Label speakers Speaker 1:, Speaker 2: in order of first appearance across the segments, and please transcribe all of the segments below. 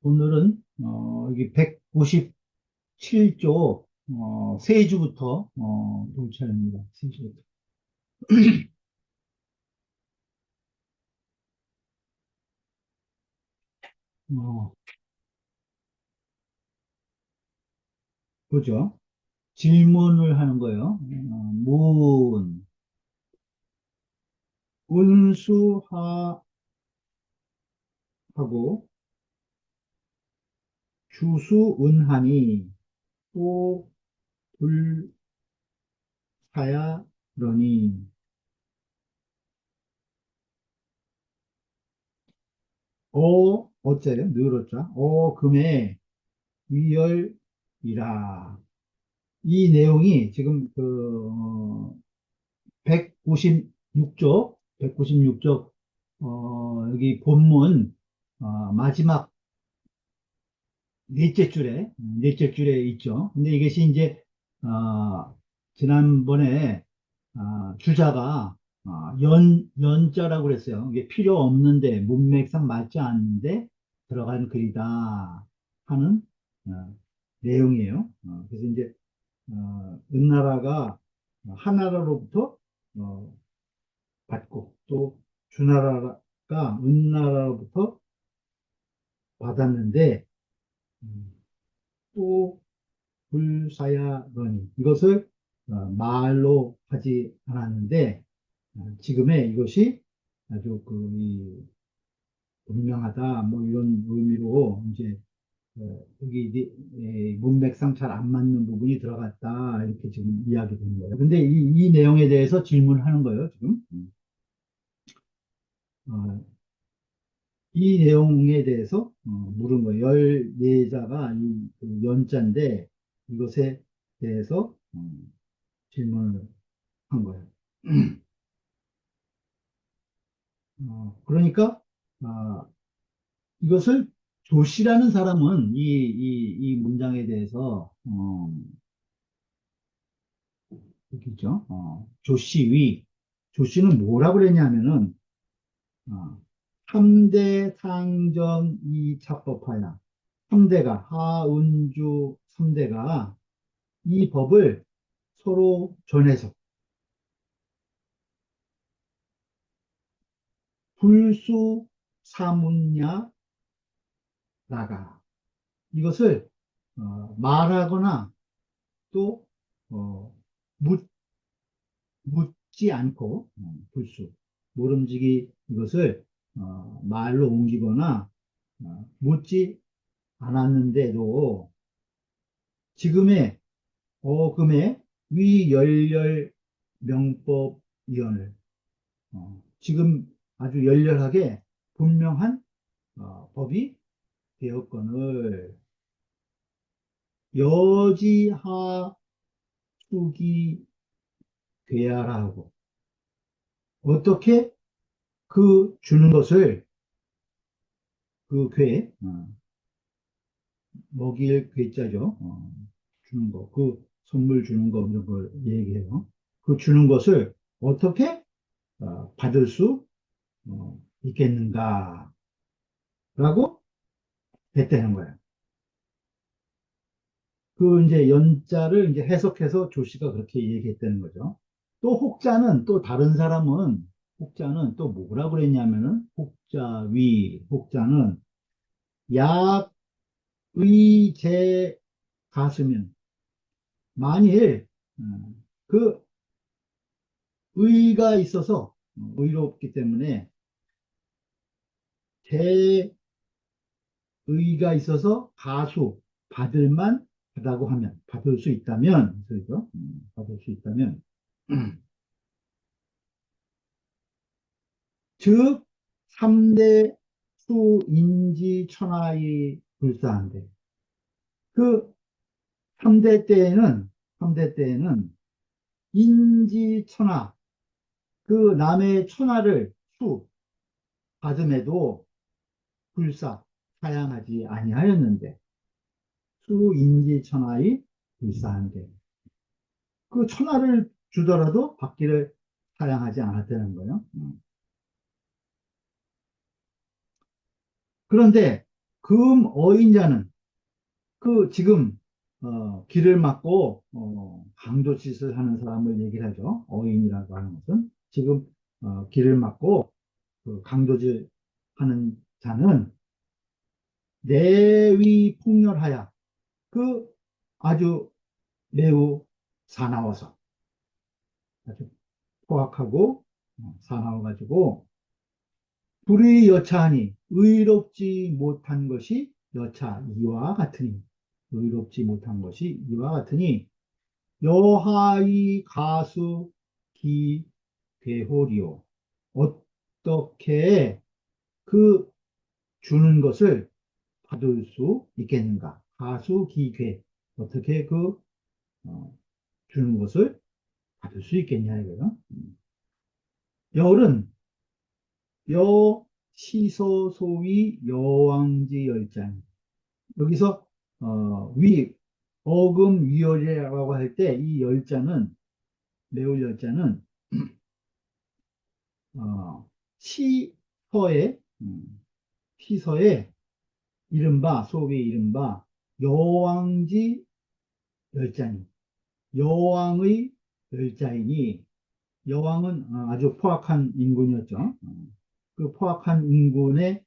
Speaker 1: 오늘은 여기 197조 세주부터 볼 차례입니다. 세주부터. 어, 보죠. 질문을 하는 거예요. 운수하하고 주수운하니 또 불사야러니 어째요? 늘었죠. 금의 위열이라. 이 내용이 지금 196쪽, 196쪽, 여기 본문, 마지막 넷째 줄에 있죠. 근데 이것이 이제, 지난번에, 주자가, 연자라고 그랬어요. 이게 필요 없는데, 문맥상 맞지 않는데, 들어간 글이다 하는, 내용이에요. 그래서 이제, 은나라가 하나라로부터, 어, 받고 또 주나라가 은나라로부터 받았는데 음, 또 불사야러니 이것을 말로 하지 않았는데 지금의 이것이 아주 이 분명하다 뭐 이런 의미로 이제 여기 문맥상 잘 안 맞는 부분이 들어갔다 이렇게 지금 이야기되는 거예요. 근데 이 내용에 대해서 질문하는 거예요 지금. 어, 이 내용에 대해서 물은 거예요. 14자가 그 연자인데 이것에 대해서 질문을 한 거예요. 그러니까 이것을 조씨라는 사람은 이 문장에 대해서 여기 있죠. 조씨위. 조씨는 뭐라고 그랬냐면은 어, 3대 상전 이차법하야. 3대가 하운주 3대가 이 법을 서로 전해서 불수 사문야 나가 이것을 말하거나 또 어, 묻, 묻지 않고 불수 모름지기 이것을 말로 옮기거나 묻지 않았는데도 지금의 어금의 위열열 명법위원을 지금 아주 열렬하게 분명한 법이 되었거늘 여지하숙이 되야라 하고 어떻게 그 주는 것을 그 먹일 괴자죠. 주는 거, 그 선물 주는 거 이런 걸 얘기해요. 그 주는 것을 어떻게 받을 수 있겠는가라고 했다는 거예요. 그 이제 연자를 이제 해석해서 조씨가 그렇게 얘기했다는 거죠. 또 혹자는 또 다른 사람은 혹자는 또 뭐라 그랬냐면은 혹자는 약의제 가수면 만일 그 의가 있어서 의롭기 때문에 대의가 있어서 가수 받을만 하다고 하면 받을 수 있다면 그죠? 받을 수 있다면 즉 3대 수인지 천하의 불사한데 그 3대 때에는 3대 때에는 인지 천하 그 남의 천하를 수 받음에도 불사 사양하지 아니하였는데 수인지 천하의 불사한데 그 천하를 주더라도 받기를 사양하지 않았다는 거예요. 그런데 금어인자는 지금 길을 막고 강도짓을 하는 사람을 얘기를 하죠. 어인이라고 하는 것은 지금 길을 막고 강도질 하는 자는 내위 폭렬하여 그 아주 매우 사나워서 아주 포악하고 사나워가지고 불의 여차하니 의롭지 못한 것이 여차 이와 같으니 의롭지 못한 것이 이와 같으니 여하의 가수 기괴홀이요 어떻게 그 주는 것을 받을 수 있겠는가? 가수 기괴 어떻게 어, 주는 것을 받을 수 있겠냐 이거요. 열은 여 시서소위 여왕지 열장 여기서 위 어금 위열이라고 할 때 이 열자는 매울 열자는 시서에 시서에 이른바 소위 이른바 여왕지 열자니 여왕의 열자이니 여왕은 아주 포악한 인군이었죠. 그 포악한 인군의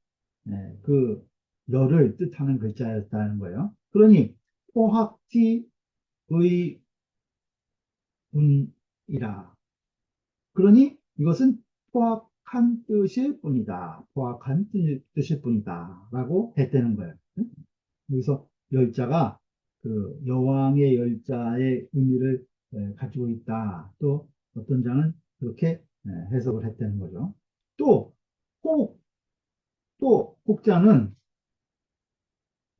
Speaker 1: 그 열을 뜻하는 글자였다는 거예요. 그러니 포악지의 운이라. 그러니 이것은 포악한 뜻일 뿐이다. 포악한 뜻일 뿐이다. 라고 했다는 거예요. 여기서 열자가 여왕의 열자의 의미를 가지고 있다. 또 어떤 장은 그렇게 해석을 했다는 거죠. 또, 혹, 또, 혹자는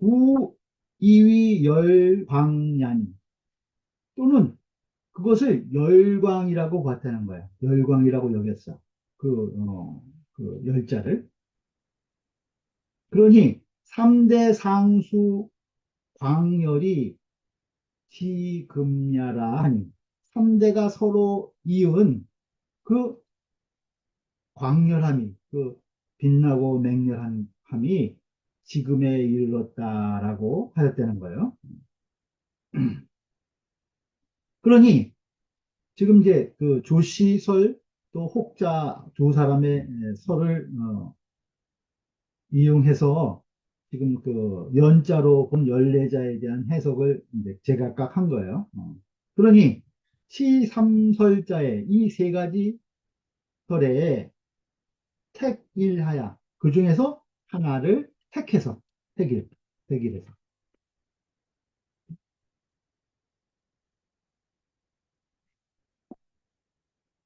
Speaker 1: 우, 이위 열광냐니 또는 그것을 열광이라고 봤다는 거야. 열광이라고 여겼어. 열자를. 그러니 3대 상수 광열이 지금야라 하니 3대가 서로 이은 그 광열함이 빛나고 맹렬함이 지금에 이르렀다라고 하였다는 거예요. 그러니 지금 이제 조시설 또 혹자 두 사람의 설을 이용해서 지금 연자로 본 열례자에 대한 해석을 이제 제각각 한 거예요. 그러니 시삼설자의 이 세 가지 설에 택일하야 그 중에서 하나를 택해서 택일해서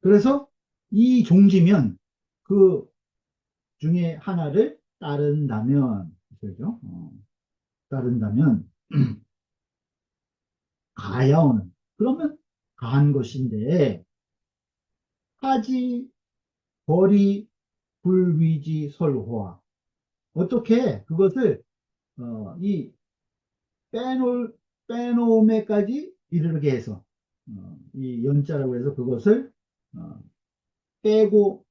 Speaker 1: 그래서 이 종지면 그 중에 하나를 따른다면 그죠? 따른다면 가야오는 그러면 가한 것인데 하지 거리 불위지 설호와 어떻게 그것을 이 빼놓음에까지 이르게 해서 이 연자라고 해서 그것을 어, 빼고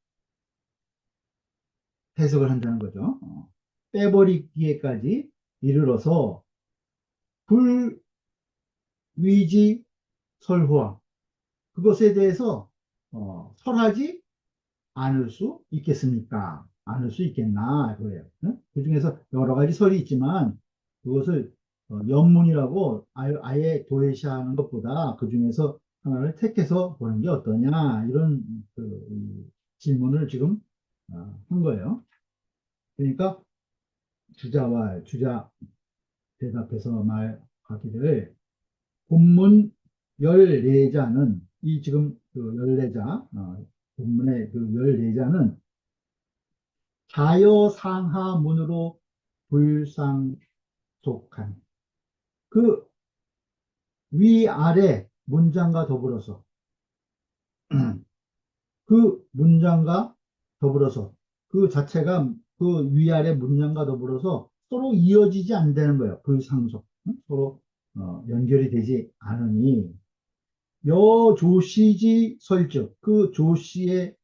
Speaker 1: 해석을 한다는 거죠. 빼버리기에까지 이르러서 불위지 설호와 그것에 대해서 설하지 않을 수 있겠습니까? 않을 수 있겠나 그래요. 그 중에서 여러 가지 설이 있지만 그것을 연문이라고 아예 도외시하는 것보다 그 중에서 하나를 택해서 보는 게 어떠냐 이런 이 질문을 지금 한 거예요. 그러니까 주자와 주자 대답해서 말하기를 본문 14자는 이 지금 14자 본문의 14자는 자여상하문으로 불상속한 그 위아래 문장과 더불어서 그 문장과 더불어서 그 자체가 그 위아래 문장과 더불어서 서로 이어지지 않는다는 거예요. 불상속. 서로 연결이 되지 않으니 여조시지 설즉 그 조시의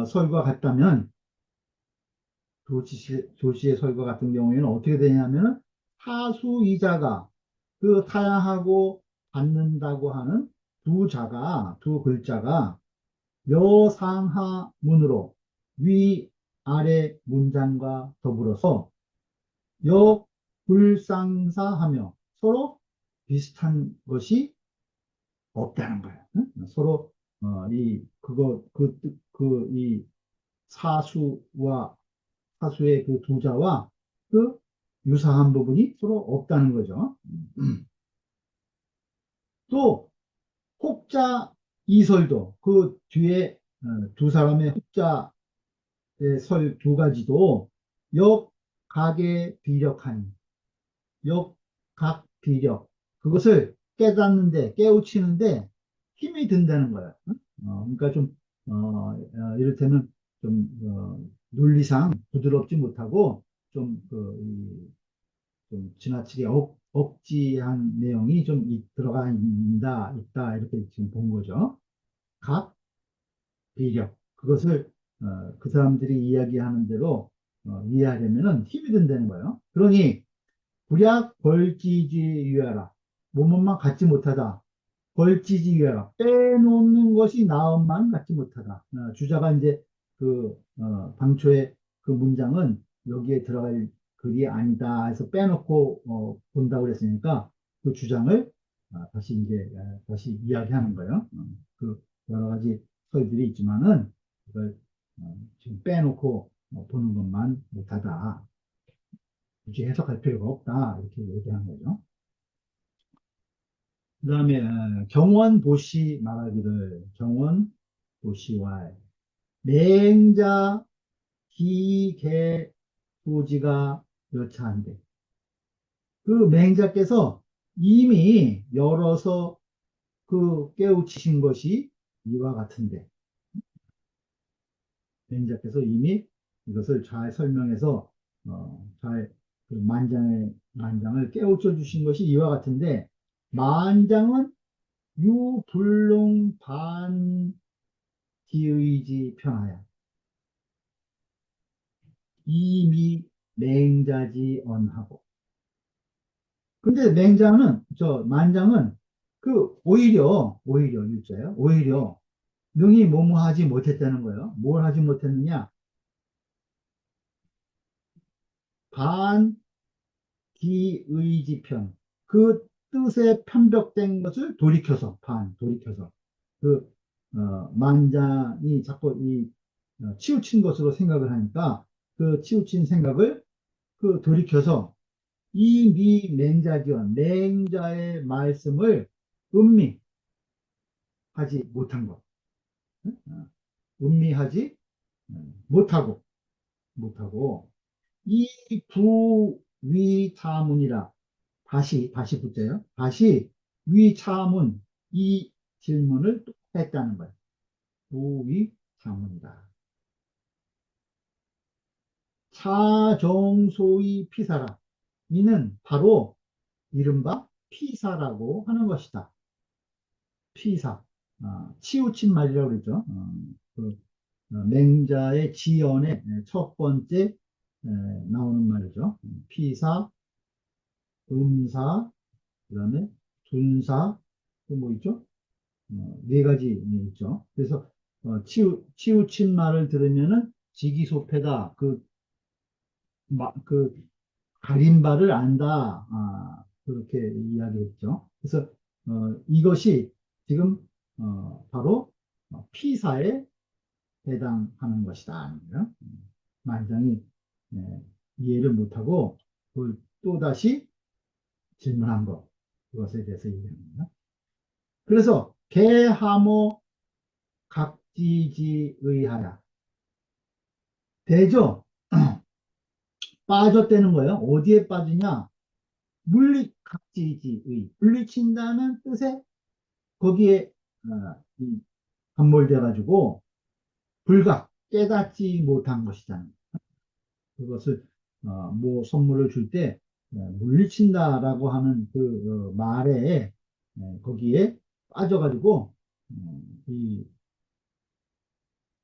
Speaker 1: 설과 같다면 도시의 설과 같은 경우에는 어떻게 되냐면은 사수이자가 그 타양하고 받는다고 하는 두 글자가 여상하문으로 위아래 문장과 더불어서 역불상사하며 서로 비슷한 것이 없다는 거예요. 응? 서로 이 사수와 사수의 그 두자와 그 유사한 부분이 서로 없다는 거죠. 또 혹자 이설도 그 뒤에 두 사람의 혹자의 설 두 가지도 역각의 비력하니 역각비력 그것을 깨닫는데 깨우치는데 힘이 든다는 거예요. 응? 그러니까 좀 이를테면 좀 논리상 부드럽지 못하고 좀 지나치게 억지한 내용이 좀 들어가 있다 이렇게 지금 본 거죠. 각 비력 그것을 그 사람들이 이야기하는 대로 이해하려면은 힘이 든다는 거예요. 그러니 구약 벌지지유하라. 몸만 갖지 못하다. 벌지지유하라. 빼놓는 것이 나음만 갖지 못하다. 주자가 이제 방초에 그 문장은 여기에 들어갈 글이 아니다 해서 빼놓고 본다고 그랬으니까 그 주장을 다시 이제 다시 이야기하는 거예요. 그 여러 가지 설들이 있지만은 그걸 지금 빼놓고 보는 것만 못하다. 굳이 해석할 필요가 없다. 이렇게 얘기한 거죠. 그 다음에 경원보시 말하기를 경원보시와 맹자 기계도지가 여차한데 그 맹자께서 이미 열어서 그 깨우치신 것이 이와 같은데 맹자께서 이미 이것을 잘 설명해서 잘그 만장을 깨우쳐 주신 것이 이와 같은데 만장은 유불능 반기의지 편하야 이미 맹자지 언하고 근데 만장은 오히려 일자예요 오히려 능히 뭐뭐하지 못했다는 거예요 뭘 하지 못했느냐 반기의지편 그 뜻에 편벽된 것을 돌이켜서 그 만장이 자꾸 치우친 것으로 생각을 하니까 그 치우친 생각을 돌이켜서 이 미맹자기원 맹자의 말씀을 음미하지 못한 것 음미하지 못하고 이 부위타문이라 다시 붙여요. 다시 위차문 이 질문을 또 했다는 거예요. 부위차문이다. 차정소의 피사라. 이는 바로 이른바 피사라고 하는 것이다. 피사. 치우친 말이라고 그러죠. 맹자의 지연의 첫 번째 나오는 말이죠. 피사, 음사, 그 다음에 분사, 또 뭐 있죠? 네 가지 있죠. 그래서 치우친 말을 들으면은 지기소패다. 그 가린 바를 안다. 그렇게 이야기했죠. 그래서 이것이 지금 바로 피사에 해당하는 것이다. 만장이 이해를 못하고 그걸 또다시 질문한 것. 그것에 대해서 얘기합니다. 그래서 개하모 각지지의하야. 되죠? 빠졌다는 거예요. 어디에 빠지냐? 각지지의. 물리친다는 뜻에 거기에 함몰돼 가지고 깨닫지 못한 것이잖아요. 그것을 뭐 선물을 줄 때 물리친다라고 하는 그 말에 거기에 빠져가지고 이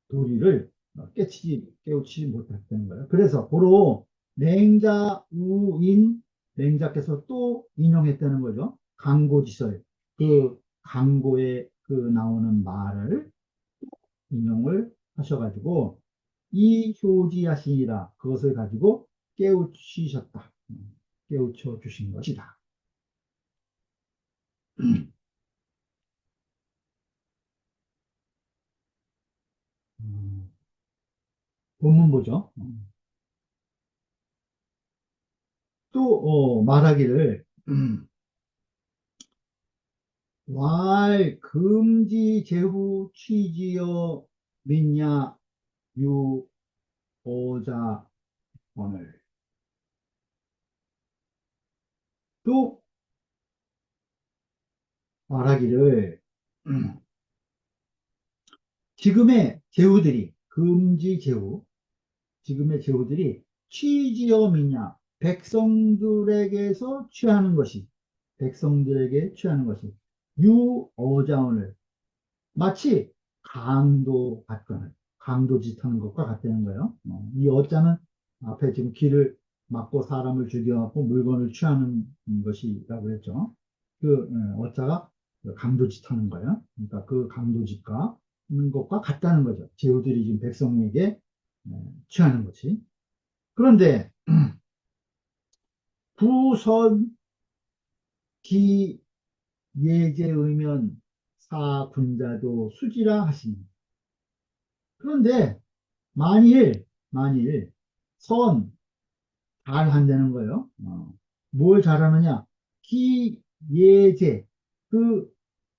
Speaker 1: 도리를 깨우치지 못했다는 거예요. 그래서 고로 맹자우인 맹자께서 또 인용했다는 거죠. 강고지설. 그 강고에 그 나오는 말을 인용을 하셔가지고 이효지하시니라 그것을 가지고 깨우치셨다. 깨우쳐 주신 것이다. 음, 본문 보죠. 또 말하기를 왈 금지 제후 취지여 믿냐 유오자 오늘 또 말하기를 지금의 제후들이 금지 제후 지금의 제후들이 취지여 믿냐 백성들에게서 취하는 것이 백성들에게 취하는 것이 유어자오늘 마치 강도 같거나 강도짓하는 것과 같다는 거예요. 이 어자는 앞에 지금 길을 막고 사람을 죽여갖고 물건을 취하는 것이라고 그랬죠. 그 어자가 강도짓하는 거예요. 그러니까 그 강도짓과 하는 것과 같다는 거죠. 제후들이 지금 백성에게 취하는 것이. 그런데 부선 기 예제의면 사군자도 수지라 하시니 그런데 만일 선 잘한다는 거예요. 뭘 잘하느냐? 기예제 그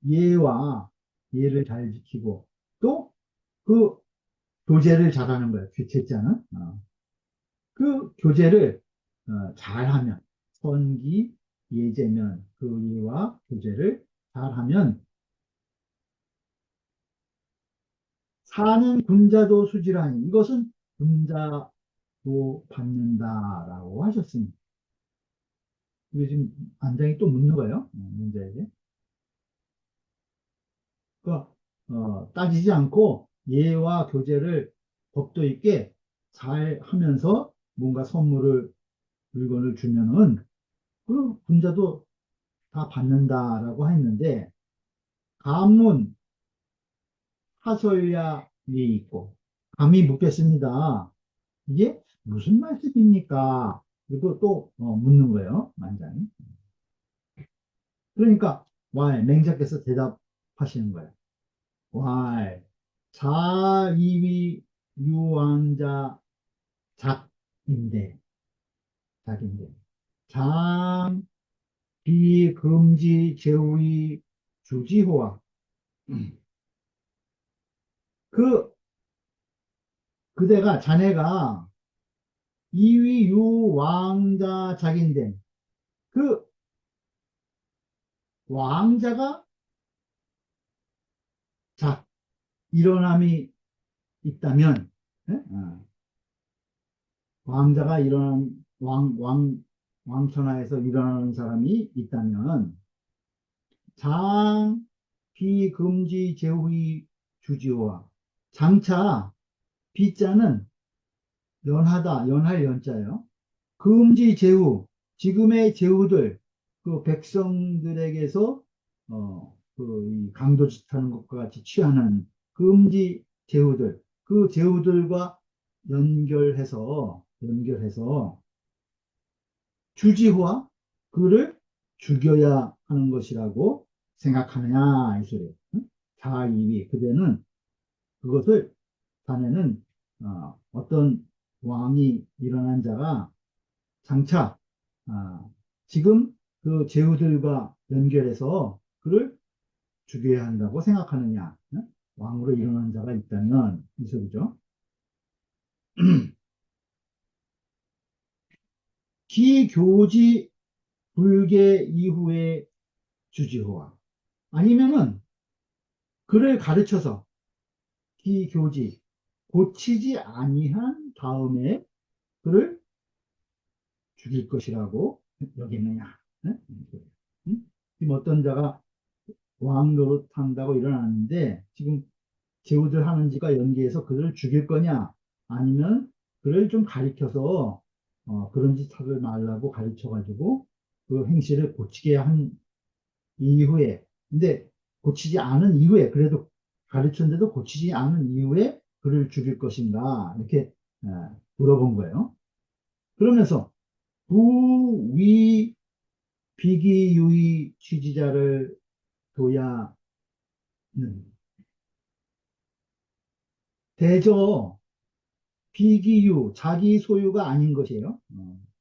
Speaker 1: 예와 예를 잘 지키고 또 그 교제를 잘하는 거예요. 제자는 그 교제를 잘하면 선기 예제면 그 예와 교제를 잘하면 사는 군자도 수지라니 이것은 군자도 받는다라고 하셨습니다. 이게 지금 안장이 또 묻는 거예요. 문제에게. 그러니까 따지지 않고 예와 교제를 법도 있게 잘 하면서 뭔가 선물을 물건을 주면은 그 군자도 다 받는다라고 했는데 가문 하설야 위에 있고 감히 묻겠습니다. 이게 무슨 말씀입니까? 그리고 또 묻는 거예요. 만장이. 그러니까 맹자께서 대답하시는 거예요. 왈 자이위 유왕자 작인데 작인데 장 비금지 제후의 주지호와 그 그대가 자네가 이위 유왕자 작인데 그 왕자가 작 일어남이 있다면 예? 왕자가 일어난 왕천하에서 일어나는 사람이 있다면 장 비금지 제후의 주지와 장차 비자는 연하다 연할 연자예요. 금지 제후 지금의 제후들 그 백성들에게서 그이 강도짓하는 것과 같이 취하는 금지 제후들 그 제후들과 연결해서 주지호와 그를 죽여야 하는 것이라고 생각하느냐 이 소리. 자이위 그대는 그것을 자네는 어떤 왕이 일어난 자가 장차 지금 그 제후들과 연결해서 그를 죽여야 한다고 생각하느냐? 왕으로 일어난 자가 있다면 이 소리죠. 기교지 불계 이후의 주지호와 아니면은 그를 가르쳐서 기교지 고치지 아니한 다음에 그를 죽일 것이라고 여기느냐? 응? 응? 지금 어떤 자가 왕 노릇한다고 일어났는데 지금 제후들 하는지가 연계해서 그들을 죽일 거냐, 아니면 그를 좀 가리켜서 그런 짓 하지 말라고 가르쳐가지고 그 행실을 고치게 한 이후에, 근데 고치지 않은 이후에, 그래도 가르쳤는데도 고치지 않은 이후에 그를 죽일 것인가, 이렇게 물어본 거예요. 그러면서 부위 비기유의 취지자를 둬야는 대저 비기유, 자기 소유가 아닌 것이에요.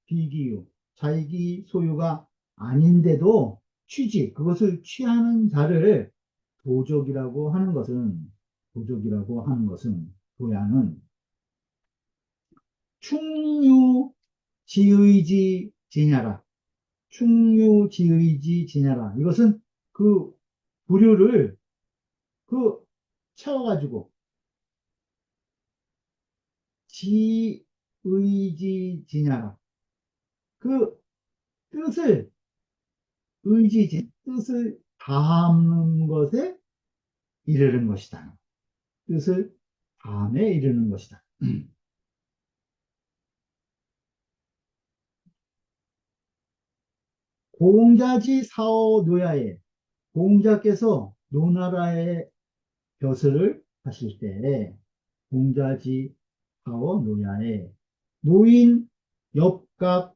Speaker 1: 비기유, 자기 소유가 아닌데도 취지, 그것을 취하는 자를 도적이라고 하는 것은, 도적이라고 하는 것은, 도야는 충유지의지 지냐라. 충유지의지 지냐라. 이것은 그 부류를 그 채워가지고 지의지 지냐라. 그 뜻을 의지지 뜻을 다하는 것에 이르는 것이다. 뜻을 다함에 이르는 것이다. 공자지 사오 노야에, 공자께서 노나라의 벼슬을 하실 때 공자지 사오 노야에 노인 엽각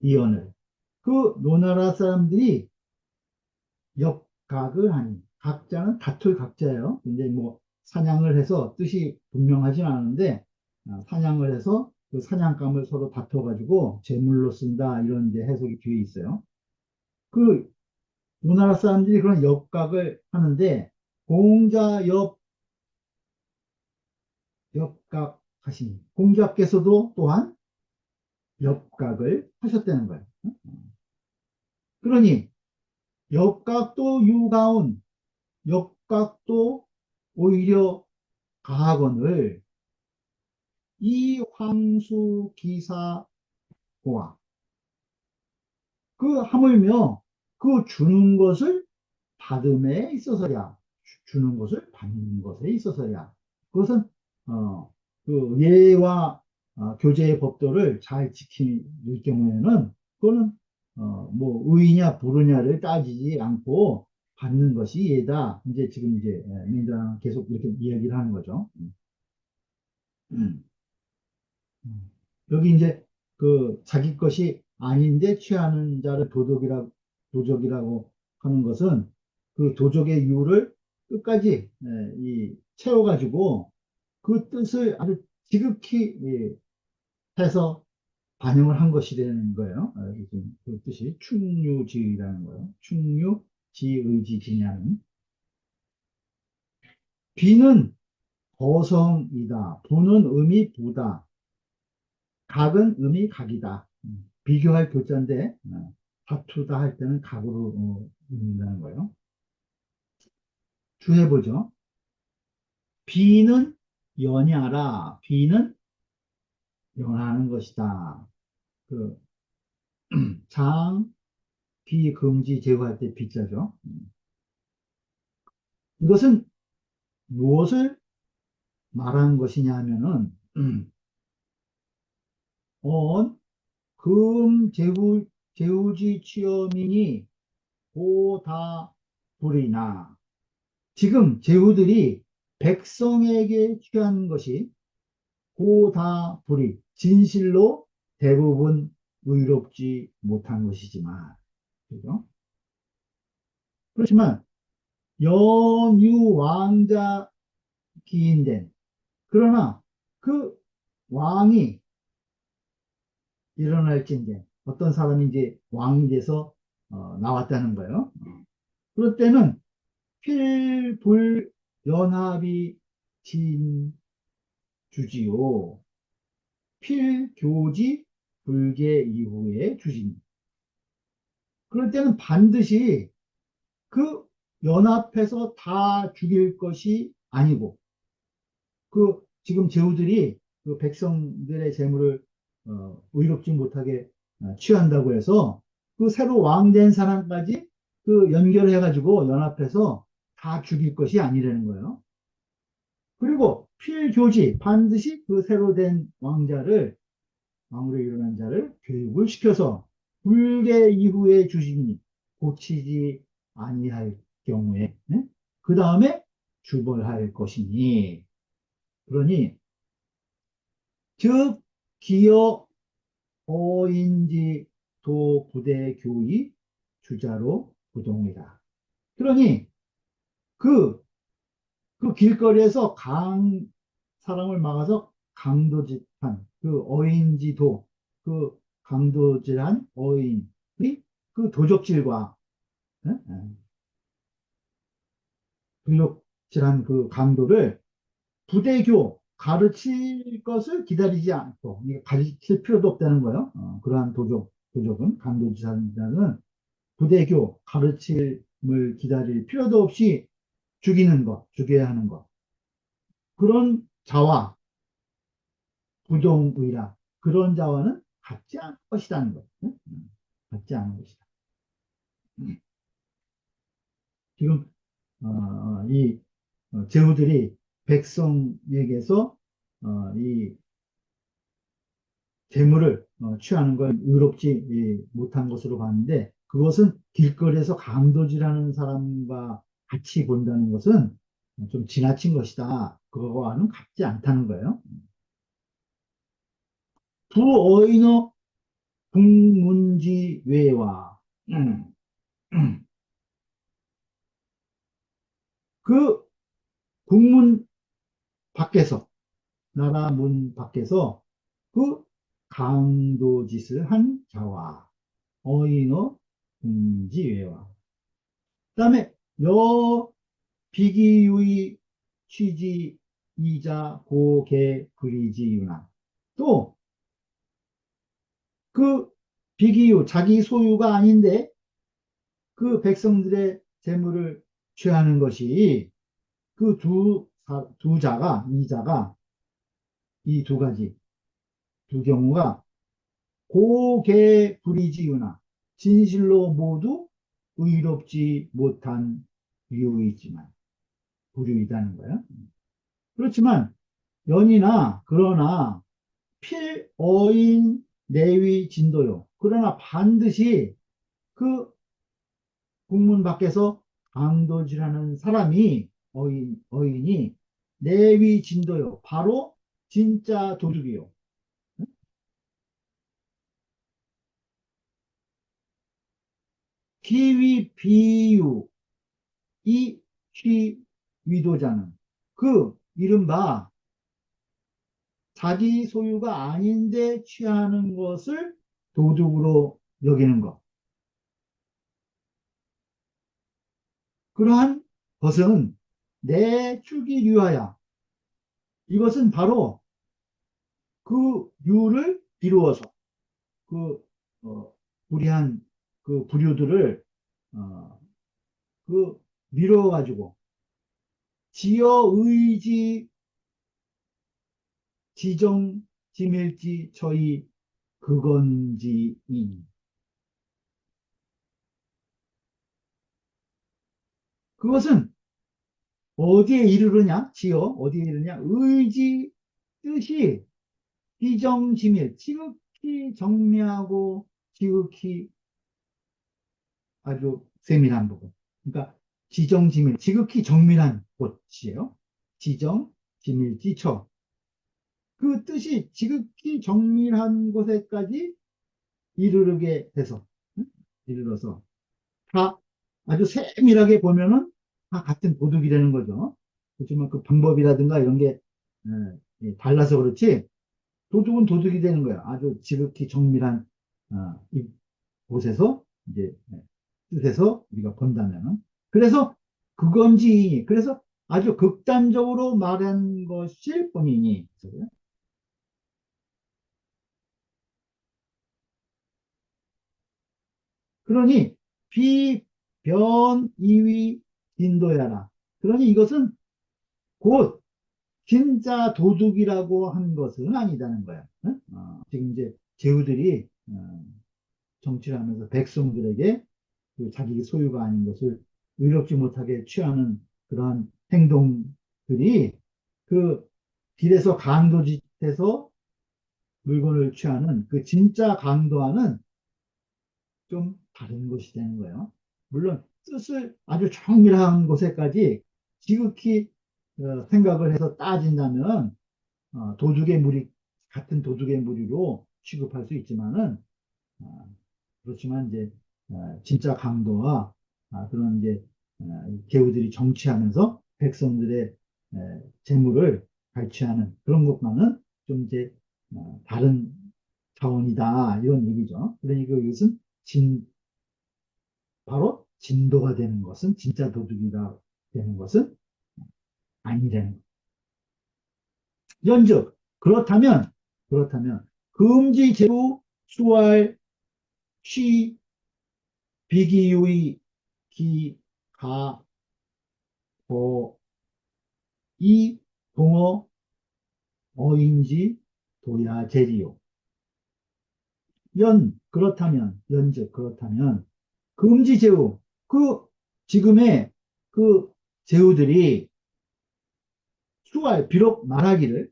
Speaker 1: 이언을, 그 노나라 사람들이 역각을 하니, 각자는 다툴 각자예요. 근데 뭐 사냥을 해서 뜻이 분명하진 않은데 사냥을 해서 그 사냥감을 서로 다퉈가지고 제물로 쓴다, 이런 이제 해석이 뒤에 있어요. 그 우리나라 사람들이 그런 역각을 하는데 공자 역각 하시니, 공자께서도 또한 역각을 하셨다는 거예요. 그러니 역각도 유가운, 역각도 오히려 가학원을 이 황수 기사고와, 그 하물며 그 주는 것을 받음에 있어서야, 주는 것을 받는 것에 있어서야, 그것은 그 예와 교제의 법도를 잘 지킬 경우에는 그거는 뭐 의냐 부르냐를 따지지 않고 받는 것이 예다. 이제 지금 이제 민주당 계속 이렇게 이야기를 하는 거죠. 음. 음. 여기 이제 그 자기 것이 아닌데 취하는 자를 도적이라고 하는 것은 그 도적의 이유를 끝까지 이 채워가지고 그 뜻을 아주 지극히 해서 반영을 한 것이라는 거예요. 지금 그 뜻이 충유지라는 거예요. 충유지의지지냐는 비는 거성이다. 부는 의미 부다. 각은 의미 각이다. 비교할 교자인데 다투다 할 때는 각으로 읽는다는 거예요. 주해보죠. 비는 연야라. 비는 연하는 것이다. 그 장, 비, 금지, 제거할 때 비자죠. 이것은 무엇을 말하는 것이냐 하면은 언, 금, 제우지 취여민이 보다 불이나, 지금 제후들이 백성에게 취한 것이 고다 불이, 진실로 대부분 의롭지 못한 것이지만, 그죠? 그렇지만 연유 왕자 기인된, 그러나 그 왕이 일어날진대, 어떤 사람이 이제 왕이 돼서 나왔다는 거예요. 그럴 때는 필불연합이 진주지요. 필교지 불계 이후의 주진. 그럴 때는 반드시 그 연합해서 다 죽일 것이 아니고, 그 지금 제후들이 그 백성들의 재물을 의롭지 못하게 취한다고 해서 그 새로 왕된 사람까지 그 연결해 가지고 연합해서 다 죽일 것이 아니라는 거예요. 그리고 필교지, 반드시 그 새로 된 왕으로 일어난 자를 교육을 시켜서 불계 이후의 주진이 고치지 아니할 경우에, 그 다음에 주벌할 것이니, 그러니, 즉, 기여 어인지 도 부대 교의 주자로 부동이라. 그러니, 그, 그 길거리에서 사람을 막아서 강도짓한 그 어인지도, 그 강도질한 어인이 그 도적질과, 예? 도적질한 그 강도를 부대교 가르칠 것을 기다리지 않고, 이게 가르칠 필요도 없다는 거예요. 그러한 도적은, 강도질하는 자는 부대교 가르침을 기다릴 필요도 없이 죽여야 하는 것. 그런 자와 부동의라. 그런 자와는 같지 않을 것이라는 것. 응? 같지 않은 것이다. 지금, 이 제후들이 백성에게서 이 재물을 취하는 걸 의롭지 못한 것으로 봤는데, 그것은 길거리에서 강도질하는 사람과 같이 본다는 것은 좀 지나친 것이다. 그거와는 같지 않다는 거예요. 부어인어 국문지 외와 그 국문 밖에서, 나라 문 밖에서 그 강도짓을 한 자와 어인어 국문지 외와, 그 다음에 여 비기유의 취지 이자 고개 그리지유나, 또 그 비기유 자기 소유가 아닌데 그 백성들의 재물을 취하는 것이 그 이 자가, 이 두 가지, 두 경우가 고개 불이지유나 진실로 모두 의롭지 못한 유이지만 불유이다는 거예요. 그렇지만 그러나 필어인 내위 진도요. 그러나 반드시 그 국문 밖에서 강도질하는 사람이 어인이 내위 진도요. 바로 진짜 도둑이요. 기위 비유 이 취위도자는 그 이른바 자기 소유가 아닌데 취하는 것을 도둑으로 여기는 것. 그러한 것은 내축이 유하야. 이것은 바로 그 유를 이루어서 그 불의한 그 불효들을 어, 그 미뤄 가지고 지어 의지 지정 지밀지 저희 그건지인, 그것은 어디에 이르느냐, 지어 어디에 이르느냐, 의지 뜻이 지정지밀, 지극히 정밀하고 지극히 아주 세밀한 부분. 그러니까 지정지밀, 지극히 정밀한 곳이에요. 지정, 지밀지처. 그 뜻이 지극히 정밀한 곳에까지 이르게 돼서, 응? 이르러서 다 아주 세밀하게 보면은 다 같은 도둑이라는 거죠. 그렇지만 그 방법이라든가 이런 게 달라서 그렇지, 도둑은 도둑이 되는 거야. 아주 지극히 정밀한 이 곳에서 이제 뜻에서 우리가 본다면은. 그래서 그건지, 그래서 아주 극단적으로 말한 것일 뿐이니. 그러니 비변 이위 인도야라. 그러니 이것은 곧 진짜 도둑이라고 한 것은 아니다는 거야. 응? 지금 이제 제후들이 정치를 하면서 백성들에게 그 자기 소유가 아닌 것을 의롭지 못하게 취하는 그러한 행동들이 그 길에서 강도짓해서 물건을 취하는 그 진짜 강도와는 좀 다른 것이 되는 거예요. 물론 뜻을 아주 정밀한 곳에까지 지극히 생각을 해서 따진다면 도둑의 무리 같은 도둑의 무리로 취급할 수 있지만은 어, 그렇지만 이제 진짜 강도와 그런 이제 계우들이 정치하면서 백성들의 재물을 갈취하는 그런 것과는 좀 이제 다른 차원이다 이런 얘기죠. 그러니까 이것은 바로 진도가 되는 것은 진짜 도둑이다 되는 것은 아니라는 것. 연즉 그렇다면 금지 제후 수활 취 비기유의 기가 이 동어 어인지 도야제리요. 연즉 그렇다면 금지 제후 그 지금의 그 제후들이 수할 비록 말하기를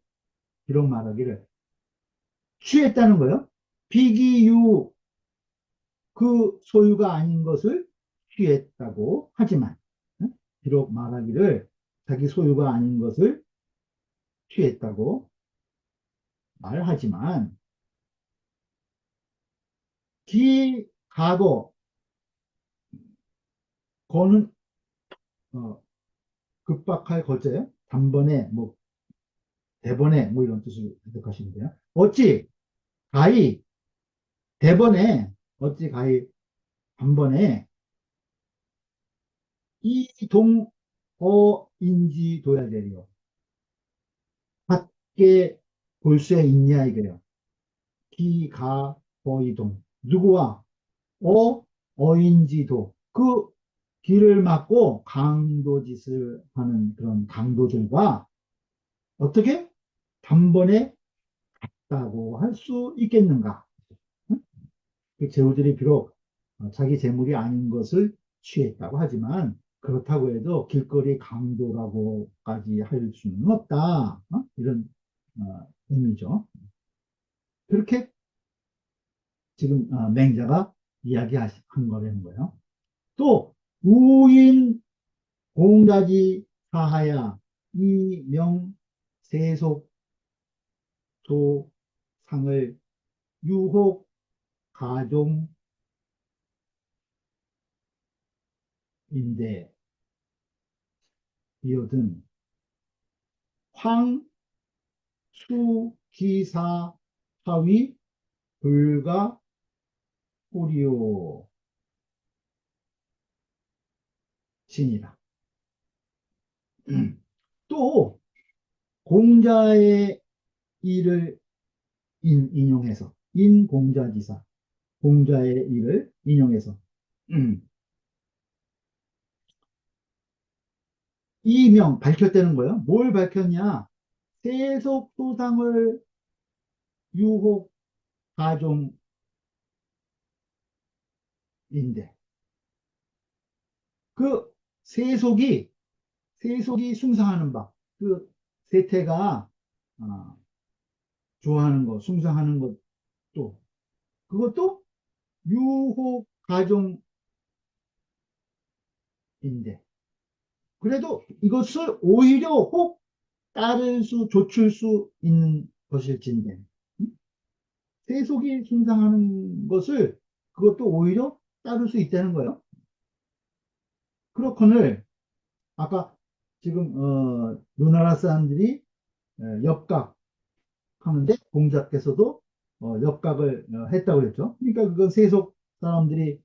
Speaker 1: 취했다는 거예요. 비기유 그 소유가 아닌 것을 취했다고 하지만 비록 말하기를 자기 소유가 아닌 것을 취했다고 말하지만 기가도 거는 어, 급박할 거제요. 단번에 뭐 대번에 뭐 이런 뜻을 해석하시면 돼요. 가히 대번에 어찌 가히 단번에 이동어인지 둬야 되리요. 밖에 볼 수 있냐 이게요. 기가 어이동 누구와 어인지도 그 길을 막고 강도짓을 하는 그런 강도들과 어떻게 단번에 갔다고 할 수 있겠는가? 응? 그 제후들이 비록 자기 재물이 아닌 것을 취했다고 하지만 그렇다고 해도 길거리 강도라고까지 할 수는 없다. 이런 의미죠. 그렇게 지금 맹자가 이야기한 거라는 거예요. 또 우인 공자지 사하야 이명 세속 조상을 유혹 가종인데 이어든 황수기사 사위 불가 호리오 신이다. 또 공자의 일을 인용해서 인공자지사 공자의 일을 인용해서 이명 밝혔다는 거예요. 뭘 밝혔냐? 세속 소상을 유혹 가종인데 그 세속이 숭상하는 바 그 세태가 아, 좋아하는 것 숭상하는 것도 그것도 유혹 가종인데 그래도 이것을 오히려 혹 따를 수 조출 수 있는 것일진데 세속이 숭상하는 것을 그것도 오히려 따를 수 있다는 거예요. 그렇거늘 아까 지금 누나라 사람들이 역각 하는데 공자께서도 역각을 했다고 그랬죠. 그러니까 그건 세속 사람들이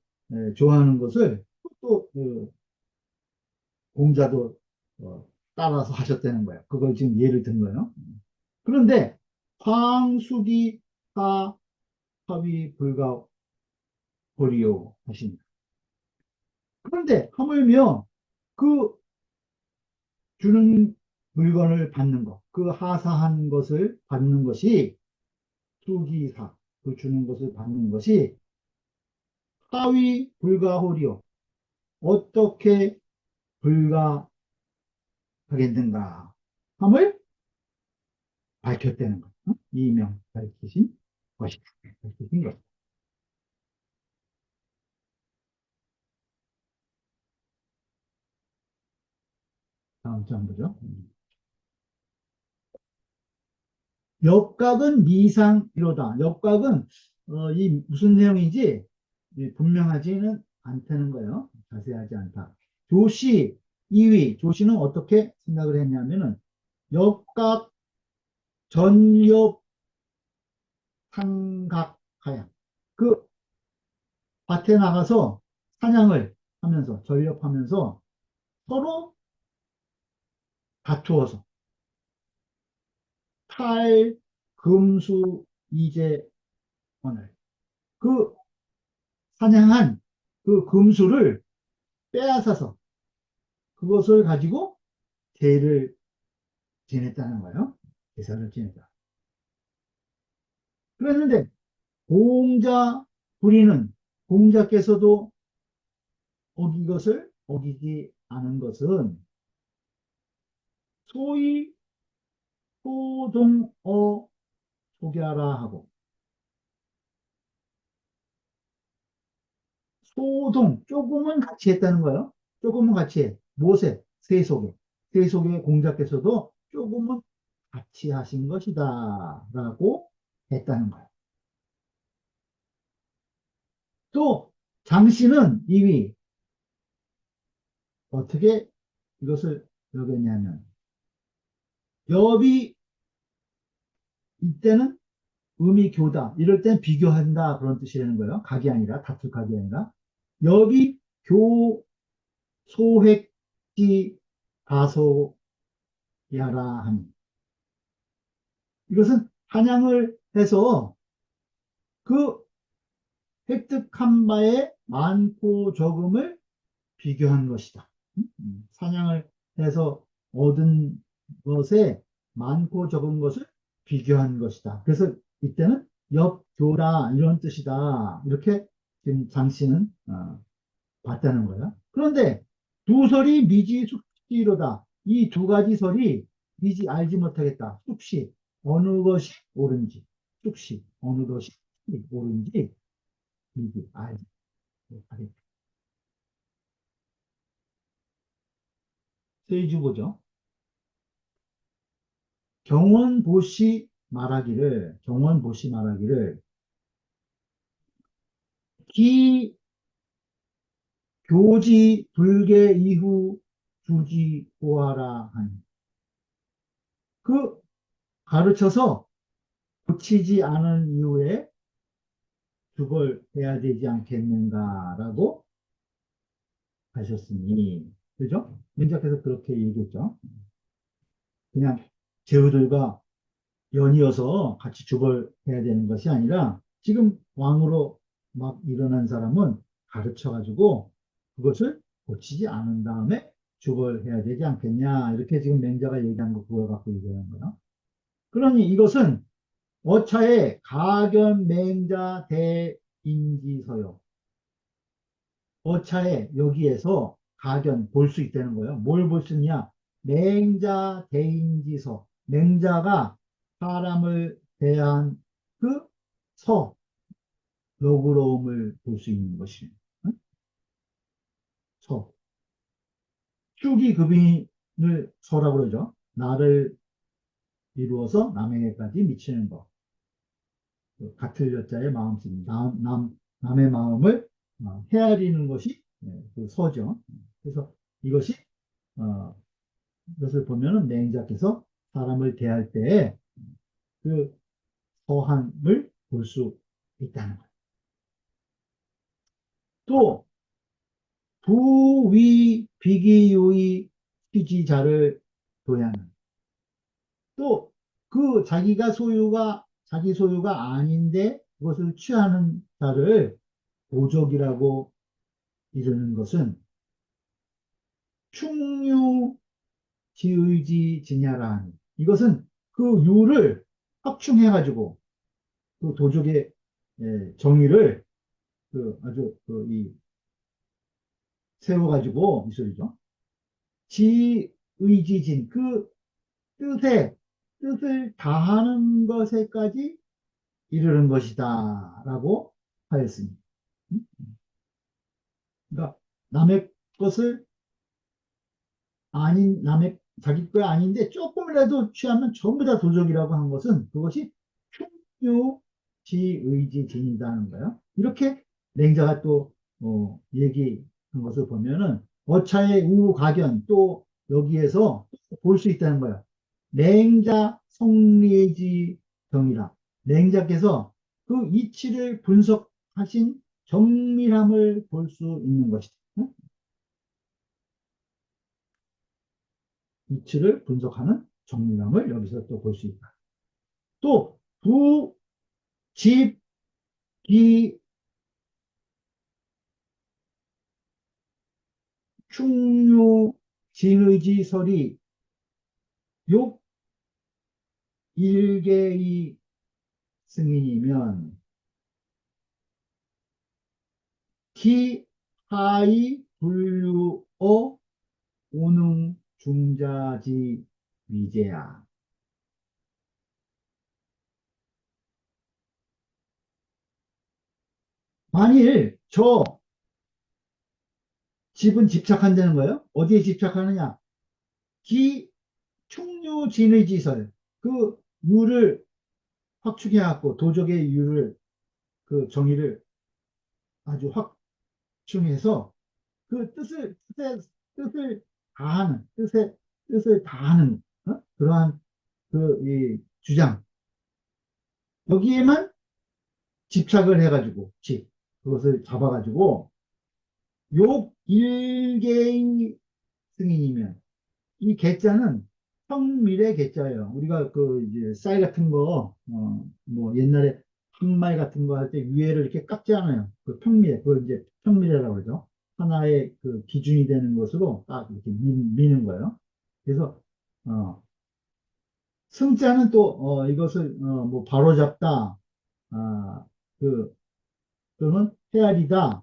Speaker 1: 좋아하는 것을 또 공자도 따라서 하셨다는 거예요. 그걸 지금 예를 든 거예요. 그런데 황숙이 하위 불가 보리오 하십니다. 그런데 하물며 그 주는 물건을 받는 것, 그 하사한 것을 받는 것이 수기사, 그 주는 것을 받는 것이 하위 불가호리오 어떻게 불가하겠는가 함을 밝혔다는 것. 이명 밝히신 것이다. 밝히신 것. 다음 장 보죠. 역각은 미상이로다. 역각은 이 무슨 내용인지 분명하지는 않다는 거예요. 자세하지 않다. 조시 2위. 조시는 어떻게 생각을 했냐면은 역각 전엽 삼각하야. 그 밭에 나가서 사냥을 하면서 전렵하면서 서로 다투어서 탈, 금수, 이제, 오늘 그 사냥한 그 금수를 빼앗아서 그것을 가지고 대를 지냈다는 거예요. 제사를 지냈다. 그랬는데 공자 불이는 공자께서도 이것을 어기지 않은 것은 소위 소동어 속야라 하고 소동 조금은 같이 했다는 거예요. 조금은 같이 해. 무엇에? 세속에. 세속에 공자께서도 조금은 같이 하신 것이다 라고 했다는 거예요. 또 장씨는 이위 어떻게 이것을 여겼냐면 엽이 이때는 음이 교다 이럴 땐 비교한다 그런 뜻이라는 거예요. 각이 아니라 다툴 각이 아니라 엽이 교 소획지 다소야라 하니 이것은 한양을 해서 그 획득한 바의 많고 적음을 비교한 것이다. 사냥을 해서 얻은 것에 많고 적은 것을 비교한 것이다. 그래서 이때는 역교라 이런 뜻이다. 이렇게 지금 장씨는 봤다는 거예요. 그런데 두 설이 미지 숙시로다. 이 두 가지 설이 미지 알지 못하겠다. 숙시 어느 것이 옳은지 숙시 어느 것이 옳은지 미지 알지 못하겠다. 세주 보죠. 경원보시 말하기를 기 교지 불계 이후 주지 보아라 하니 그 가르쳐서 고치지 않은 이후에 그걸 해야 되지 않겠는가라고 하셨으니 그죠? 민작께서 그렇게 얘기했죠. 그냥 제후들과 연이어서 같이 주벌해야 되는 것이 아니라 지금 왕으로 막 일어난 사람은 가르쳐 가지고 그것을 고치지 않은 다음에 주벌해야 되지 않겠냐 이렇게 지금 맹자가 얘기한 거 그걸 갖고 얘기하는 거야. 그러니 이것은 어차의 가견 맹자 대인지서요. 어차에 여기에서 가견 볼 수 있다는 거예요. 뭘 볼 수 있냐? 맹자 대인지서. 맹자가 사람을 대한 그 서, 너그러움을 볼 수 있는 것이. 응? 서. 축이급인을 서라고 그러죠. 나를 이루어서 남에게까지 미치는 것. 그 같을 여자의 마음씀. 남의 마음을 헤아리는 것이 그 서죠. 그래서 이것이 어, 이것을 보면은 맹자께서 사람을 대할 때에 그 서함을 볼 수 있다는 거예요. 또 부위 비기유의 취지자를 도하는 또 그 자기 소유가 아닌데 그것을 취하는 자를 도적이라고 이르는 것은 충유 지의지 지냐라 하는 이것은 그 유를 합충해 가지고 그 도적의 정의를 그 아주 그이 세워가지고 이 소리죠. 지의지진 그 뜻에 뜻을 다하는 것에까지 이르는 것이다. 라고 하였습니다. 음? 그러니까 남의 것을 남의 자기 거 아닌데 조금이라도 취하면 전부 다 도적이라고 한 것은 그것이 충유지의지진이다는 거예요. 이렇게 맹자가 또 얘기한 것을 보면은 어차의 우각연 또 여기에서 볼 수 있다는 거예요. 맹자 성리지 정이라 맹자께서 그 이치를 분석하신 정밀함을 볼 수 있는 것이다. 응? 이치를 분석하는 정밀함을 여기서 또 볼 수 있다. 또 부, 집, 기, 충유, 진의지, 설이 욕, 일개의 승인이면 기, 하이, 분류어, 오능, 중자지, 위제야. 만일 저 집은 집착한다는 거예요. 어디에 집착하느냐? 기, 충유, 진의지설. 그 유를 확충해갖고 도적의 유를 그 정의를 아주 확충해서 그 뜻을 다하는 뜻을 다하는 그러한 그 이 주장 여기에만 집착을 해가지고 그것을 잡아가지고 욕 일개의 승인이면 이 개자는 성밀의 개자예요. 우리가 그 이제 쌀 같은 거, 뭐 옛날에 항말 같은 거 할 때 위에를 이렇게 깎지 않아요. 그 평밀, 그걸 이제 평밀이라고 그러죠. 하나의 그 기준이 되는 것으로 딱 이렇게 미는 거예요. 그래서, 승자는 또, 이것을, 뭐, 바로잡다, 아, 그, 또는 헤아리다,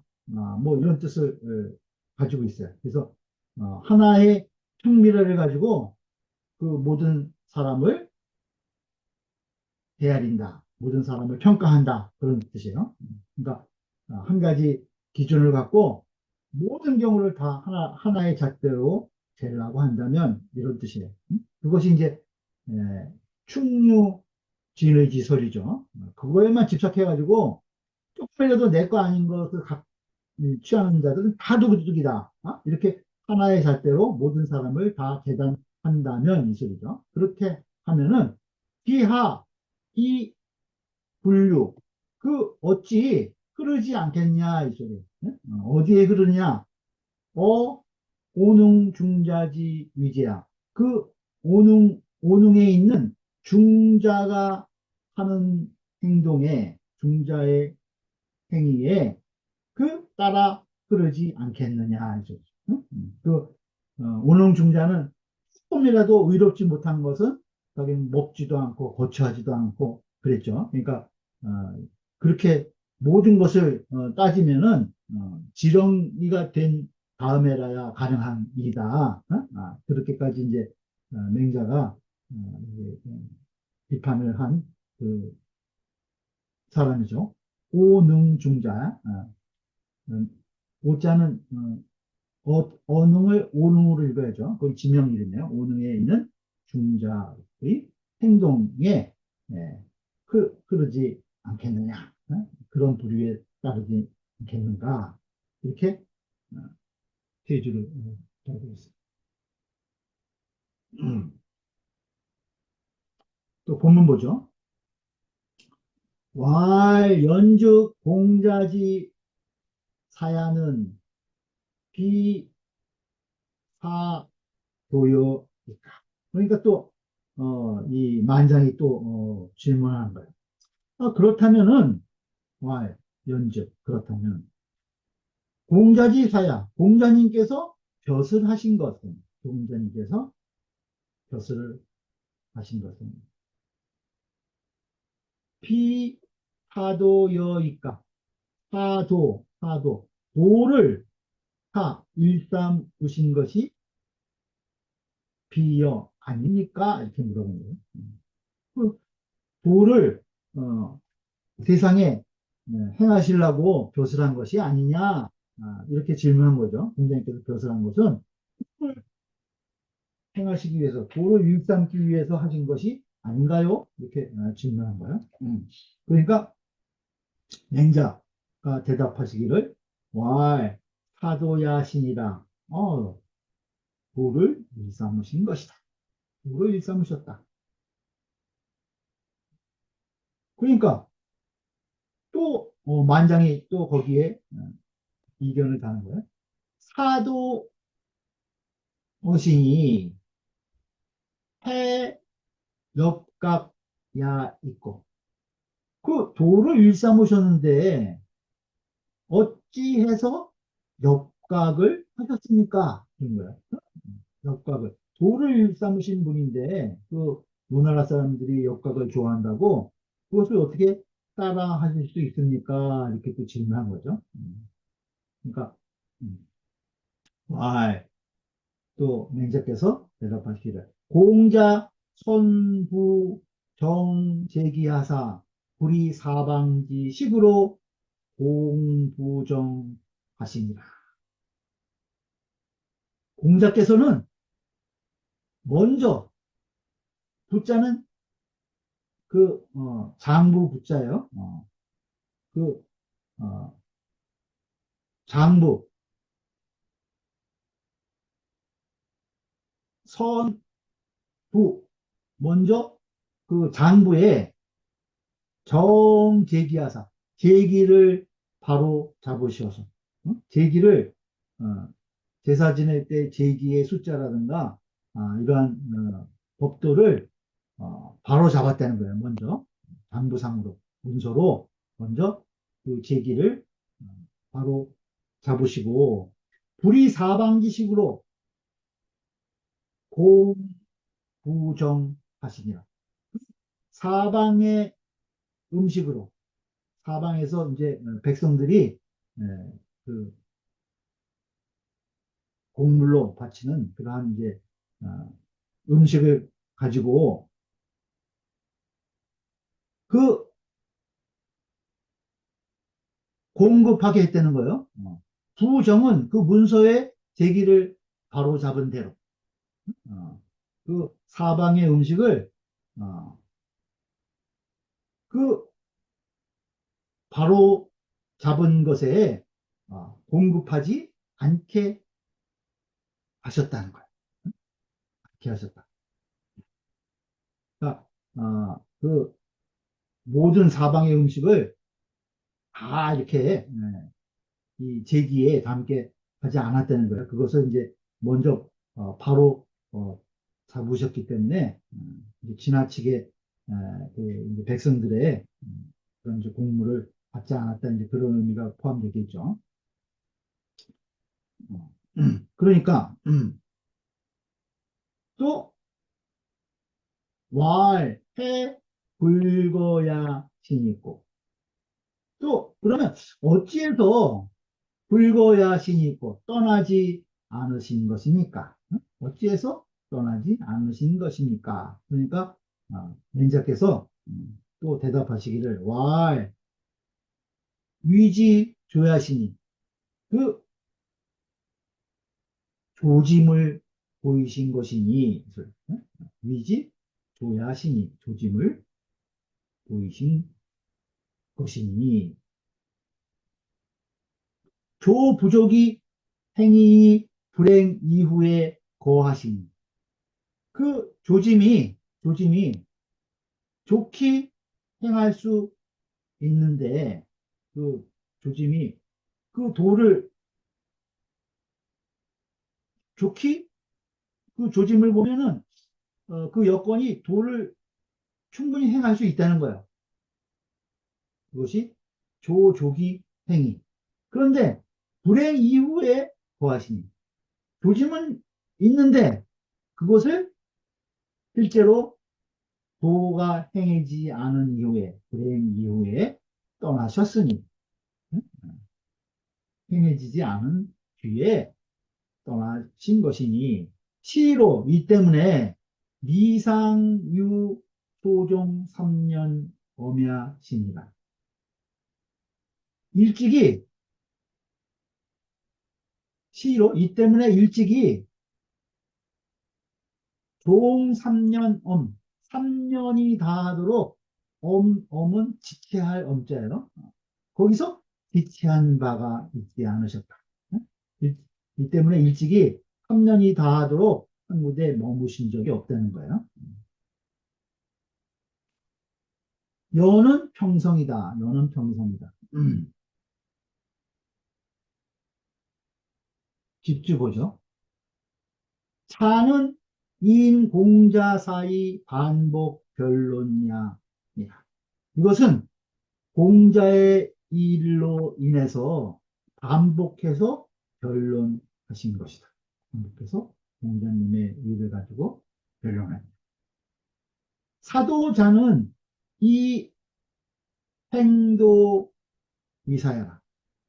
Speaker 1: 뭐 이런 뜻을 가지고 있어요. 그래서, 하나의 평밀을 가지고 그 모든 사람을 헤아린다. 모든 사람을 평가한다. 그런 뜻이에요. 그러니까 한 가지 기준을 갖고 모든 경우를 다 하나의 잣대로 재려고 한다면 이런 뜻이에요. 그것이 이제 충유진의지설이죠. 그거에만 집착해가지고 쪽팔려도 내 거 아닌 것을 취하는 자들은 다 도둑이다. 이렇게 하나의 잣대로 모든 사람을 다 재단한다면 이 소리죠. 그렇게 하면은 기하 이 분류 그 어찌 흐르지 않겠냐 이 소리. 네? 어디에 흐르냐? 어 오능 중자지 위제야. 그 오능에 있는 중자가 하는 행동에 중자의 행위에 따라 흐르지 않겠느냐 이죠. 응? 오능중자는 조금이라도 의롭지 못한 것은 자기는 먹지도 않고 거처하지도 않고 그랬죠. 그러니까 어, 그렇게 모든 것을 따지면은 지렁이가 된 다음에라야 가능한 일이다. 그렇게까지 이제 맹자가 이제, 비판을 한 그 사람이죠. 오능중자. 음, 오자는 어능을 오능으로 읽어야죠. 그건 지명 이름이에요. 오능에 있는 중자의 행동에 흐르지 않겠느냐. 그런 부류에 따르지 않겠는가. 이렇게 어, 대주를 달고 있습니다. 또 본문 보죠. 연죽 공자지 사야는 비사도요일까. 그러니까 또, 이 만장이 또, 질문하는 거예요. 그렇다면은, 연즉, 그렇다면, 공자님께서 벼슬 하신 것은, 공자님께서 벼슬을 하신 것은, 비사도여이까. 도를 일삼으신 것이 비여 아닙니까? 이렇게 물어본 거예요. 그 도를 세상에 행하시려고 벼슬한 것이 아니냐, 이렇게 질문한 거죠. 공자님께서 벼슬한 것은 도를 행하시기 위해서, 도를 일삼기 위해서 하신 것이 아닌가요? 이렇게 질문한 거예요. 그러니까 맹자가 대답하시기를 왈 사도야신이라 도를 일삼으신 것이다. 도를 일삼으셨다. 그러니까 또 만장이 또 거기에 이견을 다는 거예요. 사도 어신이 해 역각야 있고 그 도를 일삼으셨는데 어찌해서 역각을 하셨습니까? 그런 거예요. 역각을 도를 일삼으신 분인데 그 우리나라 사람들이 역각을 좋아한다고 그것을 어떻게 따라 하실 수 있습니까? 이렇게 또 질문한 거죠. 그러니까 와, 또 맹자께서 대답하시기를 공자 선부 정제기하사 불이 사방지 식으로 공부정 하시니라. 공자께서는 먼저 부자는 그 장부 부자예요. 그 어, 장부 선부 먼저 그 장부에 정제기하사 제기를 바로 잡으셔서 제기를 어, 제사 지낼 때 제기의 숫자라든가 이러한 법도를 바로 잡았다는 거예요. 먼저 장부상으로 문서로 먼저 그 제기를 어, 바로 잡으시고 불이 사방지식으로 공부정하시니라. 사방의 음식으로 사방에서 이제 백성들이 그 곡물로 바치는 그러한 이제 어, 음식을 가지고 그 공급하게 했다는 거예요. 부정은 그 문서에 제기를 바로 잡은 대로 그 사방의 음식을 어, 그 바로 잡은 것에 공급하지 않게 하셨다는 거예요. 않게 하셨다. 그러니까 그 모든 사방의 음식을 다 이렇게 이 제기에 담게 하지 않았다는 거예요. 그것을 이제 먼저 바로 잡으셨기 때문에 이제 지나치게 그 이제 백성들의 그런 이제 공물을 받지 않았다 이제 그런 의미가 포함되겠죠. 그러니까 또 왈, 해, 붉어야 신이 있고 또 그러면 어찌해서 붉어야 신이 있고 떠나지 않으신 것입니까? 어찌해서 떠나지 않으신 것입니까? 그러니까 맹자께서 또 대답하시기를 왈 위지 조야시니 그 조짐을 보이신 것이니 위지 조야시니 조짐을 보이신 것이니 조 부족이 행위 불행 이후에 거하시니 그 조짐이 좋게 행할 수 있는데 그 조짐이 그 도를 좋게 그 조짐을 보면은 그 여건이 도를 충분히 행할 수 있다는 거예요. 그것이 조조기 행위. 그런데 불행 이후에 거하시니 조짐은 있는데 그것을 실제로 도가 행하지 않은 이후에 불행 이후에 떠나셨으니 행해지지 않은 뒤에 떠나신 것이니 시로 이 때문에 미상유 토종 3년 엄야시니라. 일찍이 시로 이 때문에 일찍이 종 3년 엄 3년이 다하도록 엄은 지체할 엄자예요. 거기서 지체한 바가 있지 않으셨다. 이, 이 때문에 일찍이 3년이 다하도록 한 군데 머무신 적이 없다는 거예요. 여는 평성이다. 여는 평성이다. 집주 보죠. 차는 인 공자 사이 반복 변론이야. 이것은 공자의 일로 인해서 반복해서 변론하신 것이다. 반복해서 공자님의 일을 가지고 변론합니다. 사도자는 이 행도 위사야.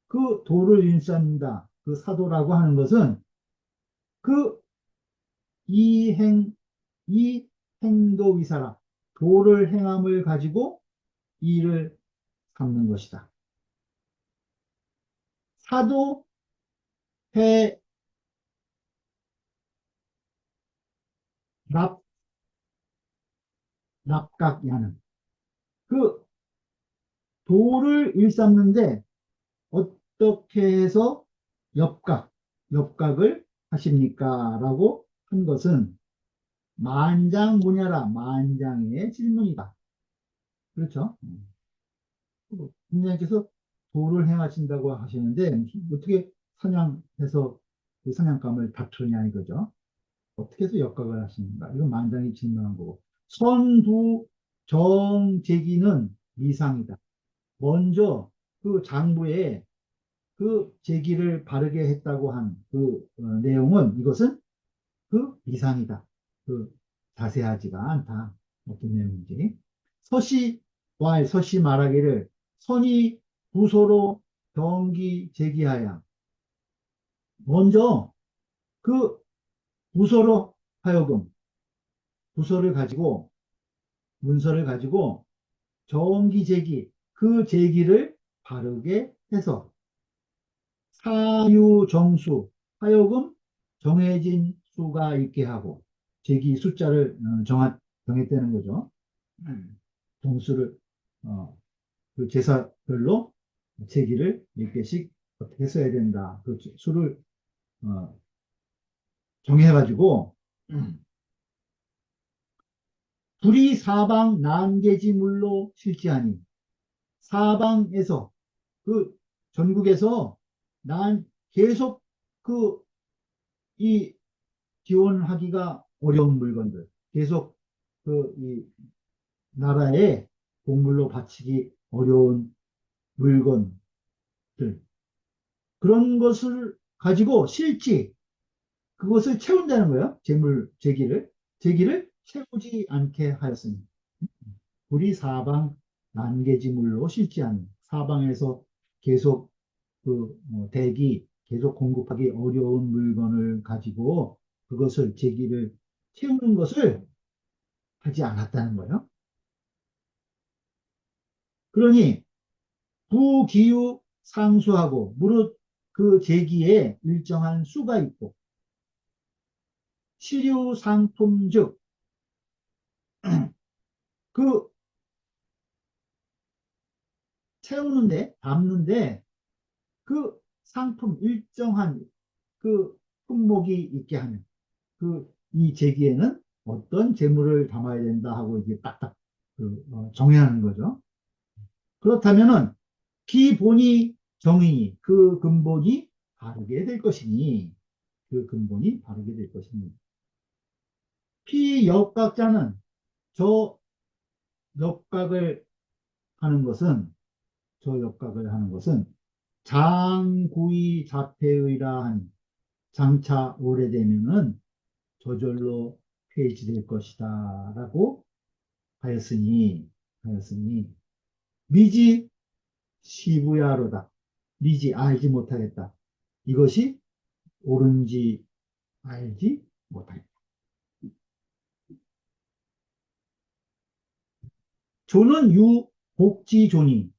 Speaker 1: 그 도를 일삼다. 그 사도라고 하는 것은 그 이행, 이 행도 위사라. 도를 행함을 가지고 이를 삼는 것이다. 사도 해 납, 납각야는 그 도를 일삼는데 어떻게 해서 역각을 하십니까? 라고 한 것은 만장무냐라 만장의 질문이다. 그렇죠? 부모님께서 도를 행하신다고 하시는데 어떻게 사냥해서 그 사냥감을 다투냐 이거죠. 어떻게 해서 역각을 하시는가? 이건 만장이 질문한 거고. 선두 정제기는 미상이다. 먼저 그 장부에 그 제기를 바르게 했다고 한 그 내용은 이것은 그 미상이다. 그 자세하지가 않다. 어떤 내용인지. 서시 말하기를 선이 부소로 경기 제기하여 먼저 그 부서로 하여금 부서를 가지고 문서를 가지고 정기 제기 그 제기를 바르게 해서 사유정수 하여금 정해진 수가 있게 하고 제기 숫자를 정했다는 거죠. 동수를 그 제사별로 제기를 몇 개씩 어떻게 써야 된다. 그 수를 어, 정해가지고 불이 사방 난개지물로 실지하니 사방에서 그 전국에서 난 계속 그 이 지원하기가 어려운 물건들 계속 그 이 나라에 공물로 바치기 어려운 물건들 그런 것을 가지고 실지 그것을 채운다는 거예요. 제기를 채우지 않게 하였습니다. 불이 사방 난개지물로 실지 않는 사방에서 계속 대기 계속 공급하기 어려운 물건을 가지고 그것을 제기를 채우는 것을 하지 않았다는 거예요. 그러니 부기후 상수하고 무릇 그 제기에 일정한 수가 있고 시류 상품 즉 그 채우는데 담는데 그 상품 일정한 그 품목이 있게 하는 그 이 제기에는 어떤 재물을 담아야 된다 하고 이게 딱딱 정해하는 거죠. 그렇다면은 기본이 정의니 그 근본이 바르게 될 것이니 그 근본이 바르게 될 것이니 피역각자는 저 역각을 하는 것은 저 역각을 하는 것은 장구이 자폐의라 하니 장차 오래되면은 저절로 폐지될 것이다 라고 하였으니 미지 시부야로다 미지 알지 못하겠다 이것이 옳은지 알지 못하겠다 조는 유복지조니.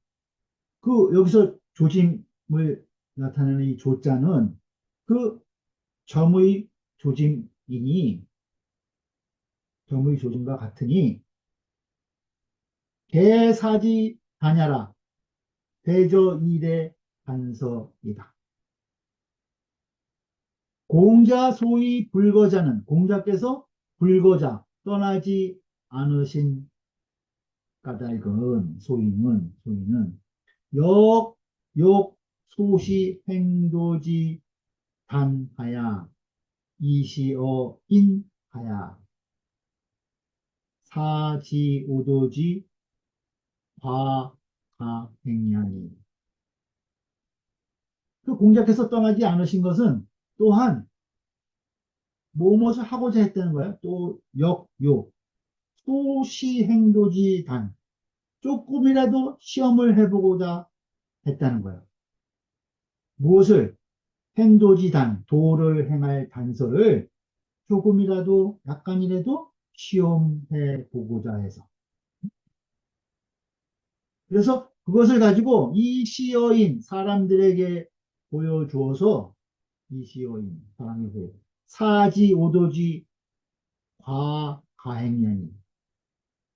Speaker 1: 여기서 조짐을 나타내는 이 조자는 그 점의 조짐이니, 점의 조짐과 같으니, 대사지 다냐라. 대저일의 단서이다. 공자 소위 불거자는, 공자께서 불거자, 떠나지 않으신 까닭은, 소위는 역, 욕, 소시, 행도지, 단하야, 이시어, 인하야, 사지, 오도지, 과, 가, 행야니. 그 공자께서 떠나지 않으신 것은 또한 무엇을 하고자 했다는 거야. 또 역, 요, 소시, 행도지, 단. 조금이라도 시험을 해보고자 했다는 거야. 무엇을? 행도지단, 도를 행할 단서를 조금이라도, 약간이라도 시험해 보고자 해서. 그래서 그것을 가지고 이 시어인 사람들에게 보여주어서, 이 시어인 사람에게 사지, 오도지, 가행년이.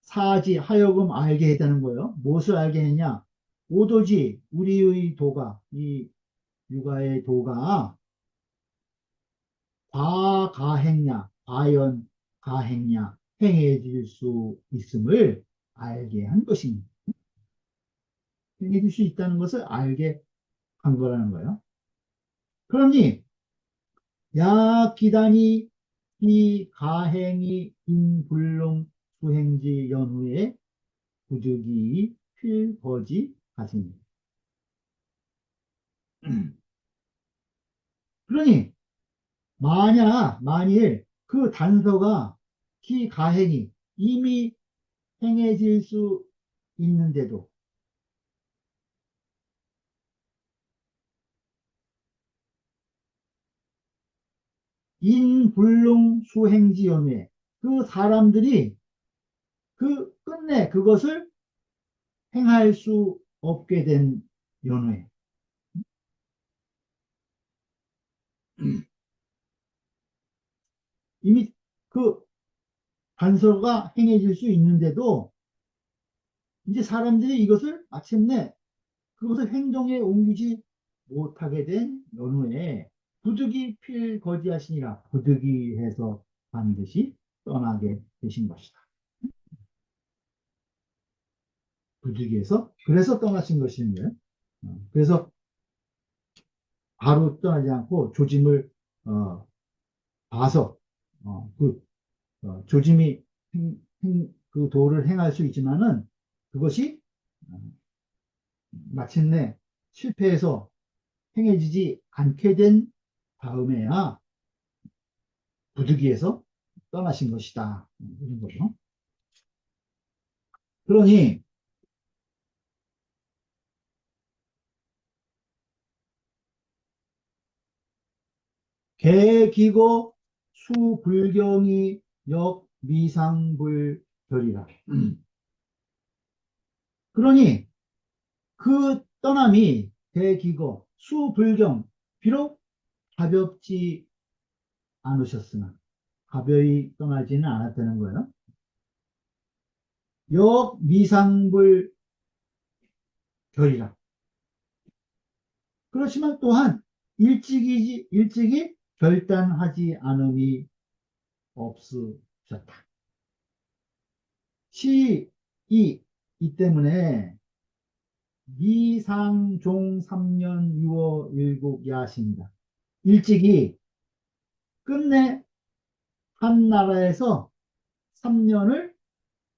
Speaker 1: 사지, 하여금 알게 했다는 거예요. 무엇을 알게 했냐? 오도지, 우리의 도가, 이 육아의 도가 과가행냐, 과연 가행냐, 행해질 수 있음을 알게 한 것입니다. 행해질 수 있다는 것을 알게 한 거라는 거예요. 그러니, 야, 기단이 이 가행이 인불능 수행지 연후에 부득이 필거지 하시니. 그러니, 만일 그 단서가 기 가행이 이미 행해질 수 있는데도 인불능 수행지연회 그 사람들이 그 끝내 그것을 행할 수 없게 된 연회. 이미 그 단서가 행해질 수 있는데도 이제 사람들이 이것을 마침내 그것을 행동에 옮기지 못하게 된 연후에 부득이 필거지하시니라. 부득이해서 반드시 떠나게 되신 것이다. 부득이해서 그래서 떠나신 것이는 그래서 바로 떠나지 않고 조짐을 어, 봐서 조짐이 그 도를 행할 수 있지만은 그것이 어, 마침내 실패해서 행해지지 않게 된 다음에야 부득이해서 떠나신 것이다. 이런 거죠. 그러니 개기고 수불경이 역미상불결이라. 그러니 그 떠남이 대기고 수불경 비록 가볍지 않으셨으나 가벼이 떠나지는 않았다는 거예요. 역미상불결이라. 그렇지만 또한 일찍이 결단하지 않음이 없으셨다. 이 때문에 미상종 3년 6월 7 야시입니다. 일찍이 끝내 한 나라에서 3년을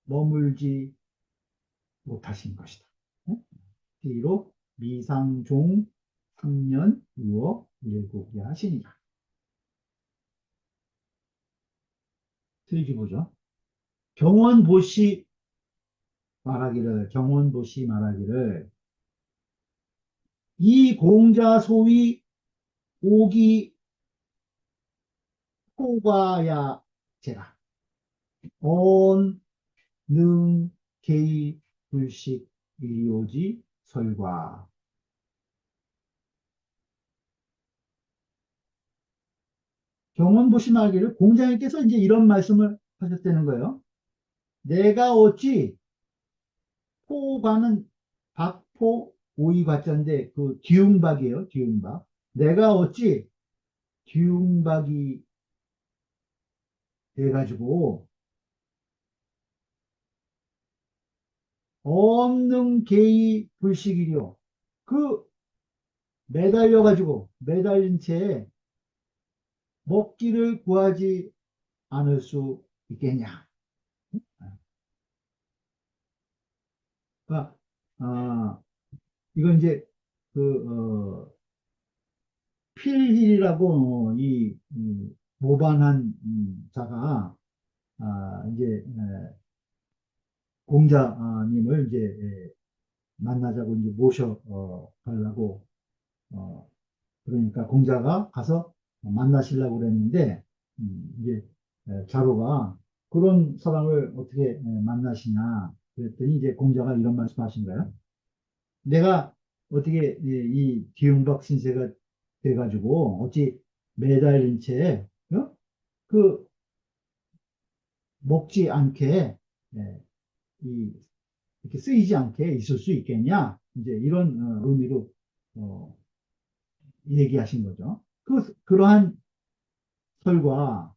Speaker 1: 머물지 못하신 것이다. 뒤로 미상종 3년 6월 7 야시니라. 틀기 보죠. 경원보시 말하기를 이 공자 소위 오기 호과야 제라 온, 능, 개의, 불식이오지 설과. 경원 보시면 알기를 공자님께서 이제 이런 말씀을 하셨다는 거예요. 내가 어찌 포가는 박포 오이과자인데 그 뒤움박이에요. 뒤움박. 내가 어찌 뒤움박이 돼가지고 없는 개의 불식이요. 그 매달려가지고 매달린 채 먹기를 구하지 않을 수 있겠냐. 그러니까, 이건 이제 그 필힐이라고 이 모반한 자가 이제 공자님을 이제 만나자고 이제 모셔 가려고 그러니까 공자가 가서 만나시려고 그랬는데 이제 자로가 그런 사람을 어떻게 만나시냐 그랬더니 이제 공자가 이런 말씀하신 거예요. 내가 어떻게 이 기운박 신세가 돼가지고 어찌 매달린 채 그 먹지 않게 이 이렇게 쓰이지 않게 있을 수 있겠냐 이제 이런 의미로 어, 얘기하신 거죠. 그러한 설과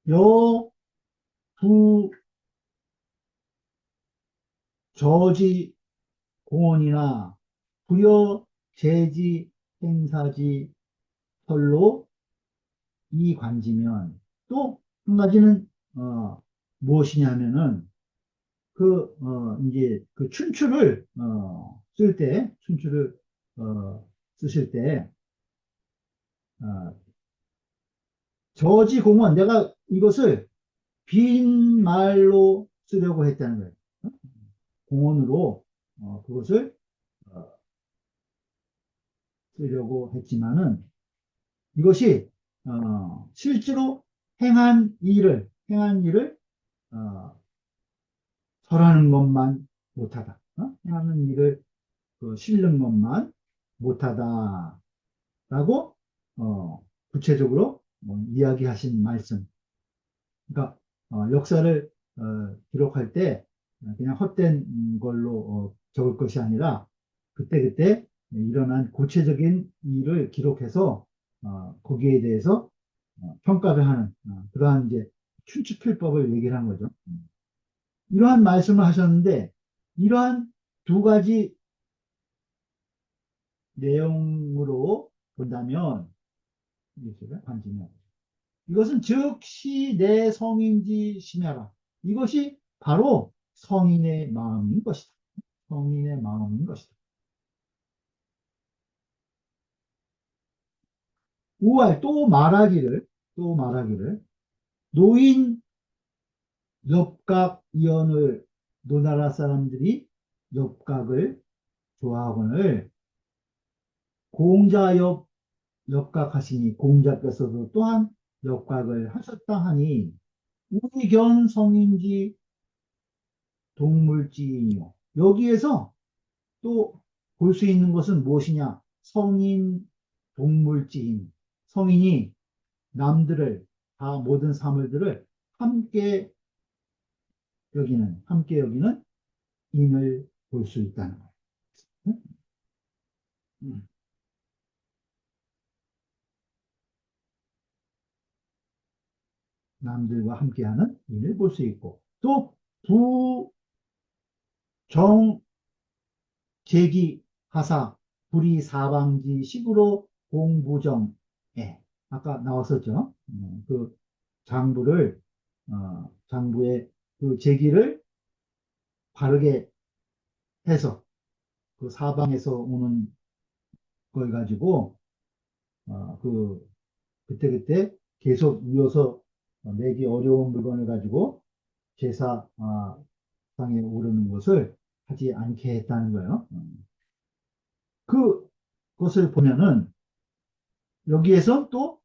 Speaker 1: 여, 부, 저지 공원이나 부여, 제지, 행사지, 설로 이 관지면 또 한 가지는 무엇이냐면은 이제 그 춘추를 쓸 때, 춘추를 쓰실 때 어, 저지공원 내가 이것을 빈 말로 쓰려고 했다는 거예요. 공원으로 그것을 어, 쓰려고 했지만은 이것이 실제로 행한 일을 어, 설하는 것만 못하다. 행하는 일을 실는 것만 못하다라고 구체적으로 이야기하신 말씀. 그러니까 역사를 기록할 때 그냥 헛된 걸로 적을 것이 아니라 그때그때 일어난 구체적인 일을 기록해서 거기에 대해서 평가를 하는 그러한 이제 춘추필법을 얘기를 한 거죠. 이러한 말씀을 하셨는데 이러한 두 가지 내용으로 본다면 이것은 즉시 내 성인지 심야라. 이것이 바로 성인의 마음인 것이다. 성인의 마음인 것이다. 우알 또 말하기를 노인 엽각 이언을 노나라 사람들이 엽각을 좋아하거늘 공자엽 엽각하시니 공자께서도 또한 엽각을 하셨다 하니 우리견 성인지 동물지이요. 여기에서 또 볼 수 있는 것은 무엇이냐? 성인, 동물지인. 성인이 남들을, 다 모든 사물들을 함께 여기는 인을 볼 수 있다는 거예요. 음. 남들과 함께하는 인을 볼 수 있고, 또 부정, 제기, 하사, 불이 사방지 식으로 공부정, 예, 아까 나왔었죠. 그 장부의 그 제기를 바르게 해서 그 사방에서 오는 걸 가지고 그때그때 계속 이어서 내기 어려운 물건을 가지고 제사 상에 오르는 것을 하지 않게 했다는 거예요. 그것을 보면은 여기에서 또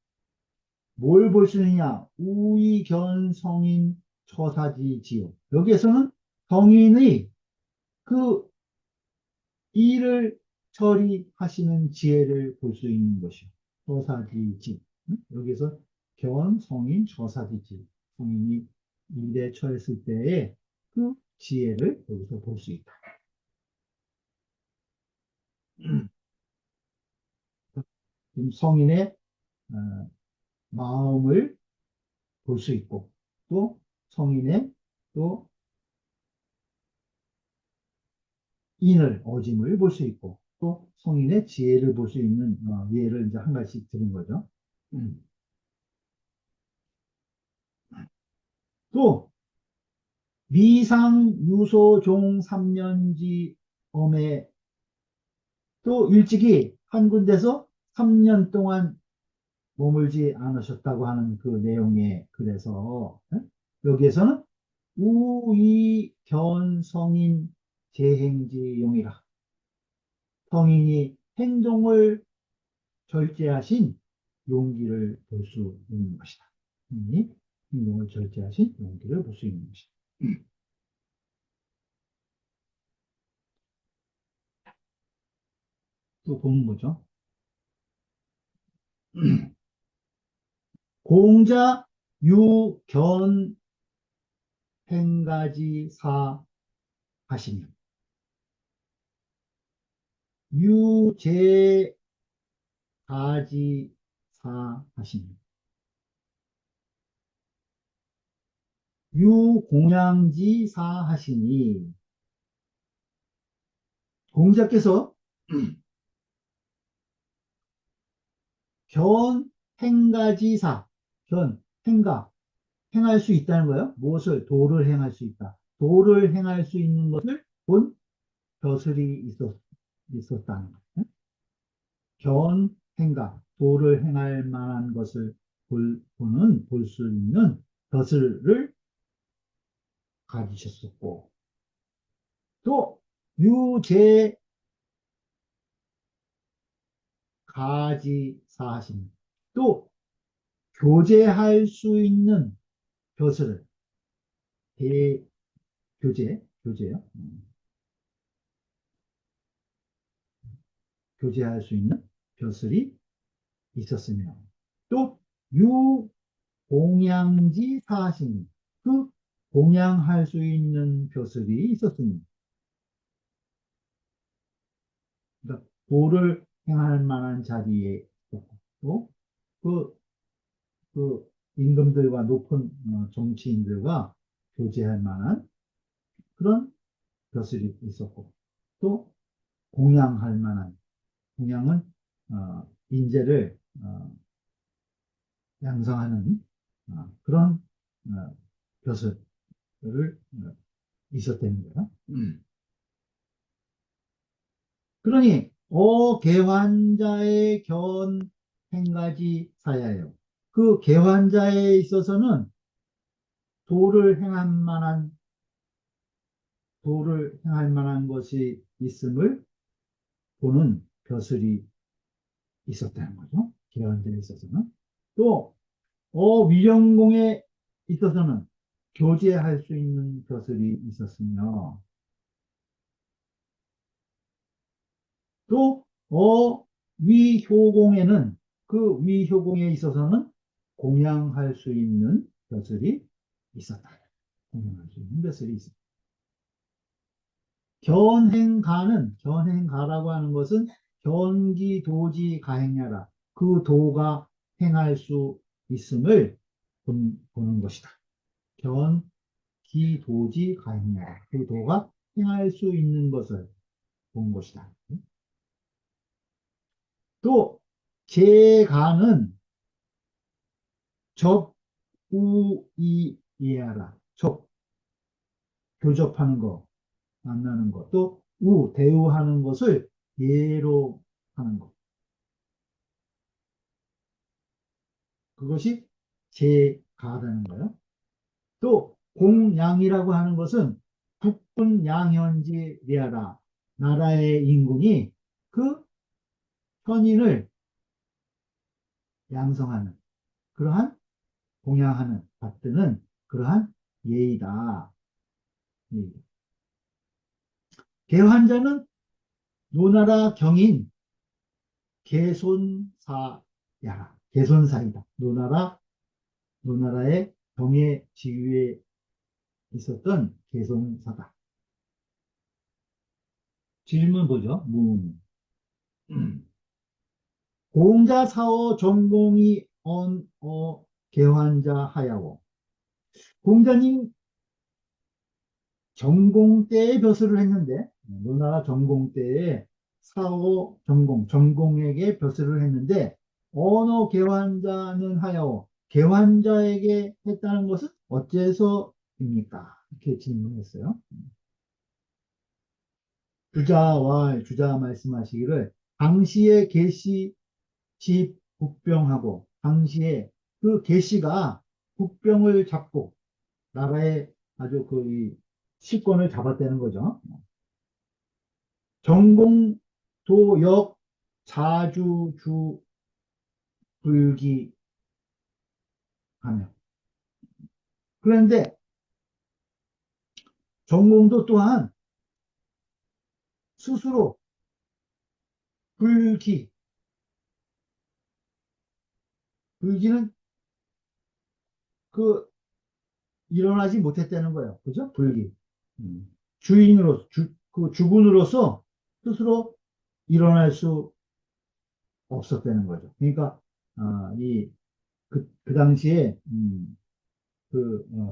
Speaker 1: 뭘 볼 수 있느냐? 우이견성인 처사지지요. 여기에서는 성인의 그 일을 처리하시는 지혜를 볼 수 있는 것이요. 처사지지. 응? 여기서 견, 성인, 처사지지. 성인이 일에 처했을 때의 그 지혜를 여기서 볼 수 있다. 성인의 어, 마음을 볼 수 있고, 또 성인의 또 인을, 어짐을 볼 수 있고, 또 성인의 지혜를 볼 수 있는 예를 이제 한 가지 드린 거죠. 음. 또 미상 유소종 3년지 엄에 또 일찍이 한 군데서 3년 동안 머물지 않으셨다고 하는 그 내용에 그래서 여기에서는 우이견 성인 재행지용이라 성인이 행동을 절제하신 용기를 볼 수 있는 것이다. 성인이 행동을 절제하신 용기를 볼 수 있는 것이다. 또 보면 뭐죠? 공자 유견 행가지 사 하시며 유제 가지 사 하시며 유공양지 사 하시니 공자께서 견 행가지 사, 견 행가 행할 수 있다는 거예요. 무엇을 도를 행할 수 있다. 도를 행할 수 있는 것을 본 벼슬이 있었다는 거예요. 견 행가 도를 행할 만한 것을 보는 볼 수 있는 벼슬을 가지셨었고 또 유제 가지사하신 또 교제할 수 있는 벼슬을 교제요. 교제할 수 있는 벼슬이 있었으며 또 유공양지 사하신 그 공양할 수 있는 벼슬이 있었으니 그러니까 도를 행할 만한 자리에 있었고 그, 그 임금들과 높은 정치인들과 교제할 만한 그런 벼슬이 있었고 또 공양할 만한 공양은 인재를 양성하는 그런 벼슬을 있었다는 거야. 그러니 개환자의 견 행가지 사야예요. 그 개환자에 있어서는 도를 행할 만한 도를 행할 만한 것이 있음을 보는 벼슬이 있었다는 거죠. 개헌제에 있어서는. 또, 위령공에 있어서는 교제할 수 있는 벼슬이 있었으며, 또, 위효공에는 그 위효공에 있어서는 공양할 수 있는 벼슬이 있었다. 공양할 수 있는 벼슬이 있었다. 견행가라고 하는 것은 견기도지 가행야라. 그 도가 행할 수 있음을 보는 것이다. 견기도지 가행야라. 그 도가 행할 수 있는 것을 본 것이다. 또, 제가는 접우이예하라. 교접하는 거, 만나는 것, 또 대우하는 것을 예로 하는 것. 그것이 제가라는 거예요. 또 공양이라고 하는 것은 국군 양현지 리하라. 나라의 인군이 그 현인을 양성하는 그러한 공양하는 받드는 그러한 예의다. 예. 개환자는 노나라 경인 개손사야. 개손사이다. 노나라의 경의 지위에 있었던 개손사다. 질문 보죠. 문. 공자 사어 전공이 개환자 하야오. 공자님 전공 때에 벼슬을 했는데, 노나라 전공 때에 사오 전공에게 벼슬을 했는데, 언어 개환자는 하야오. 개환자에게 했다는 것은 어째서입니까? 이렇게 질문했어요. 주자 말씀하시기를, 당시에 계시 집 국병하고, 당시에 그 계시가 국병을 잡고 나라의 아주 이 실권을 잡았다는 거죠. 전공, 도역, 자주, 주, 불기하며. 그런데 전공도 또한 스스로 불기, 불기는 그 일어나지 못했다는 거예요. 그죠? 불기. 그 주군으로서 스스로 일어날 수 없었다는 거죠. 그러니까, 그 당시에,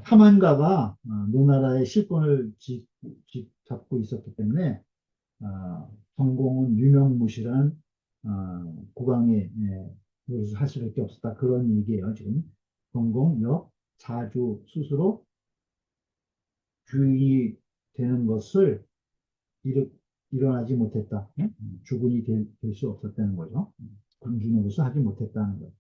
Speaker 1: 하만가가 노나라의 실권을 잡고 있었기 때문에 성공은 유명무실한 국왕의 노릇을 할 수밖에 없었다. 그런 얘기예요. 지금 성공, 자주 스스로 주인이 되는 것을 일, 일어나지 못했다. 주군이 될 수 없었다는 거죠. 군주노릇을 하지 못했다는 거죠.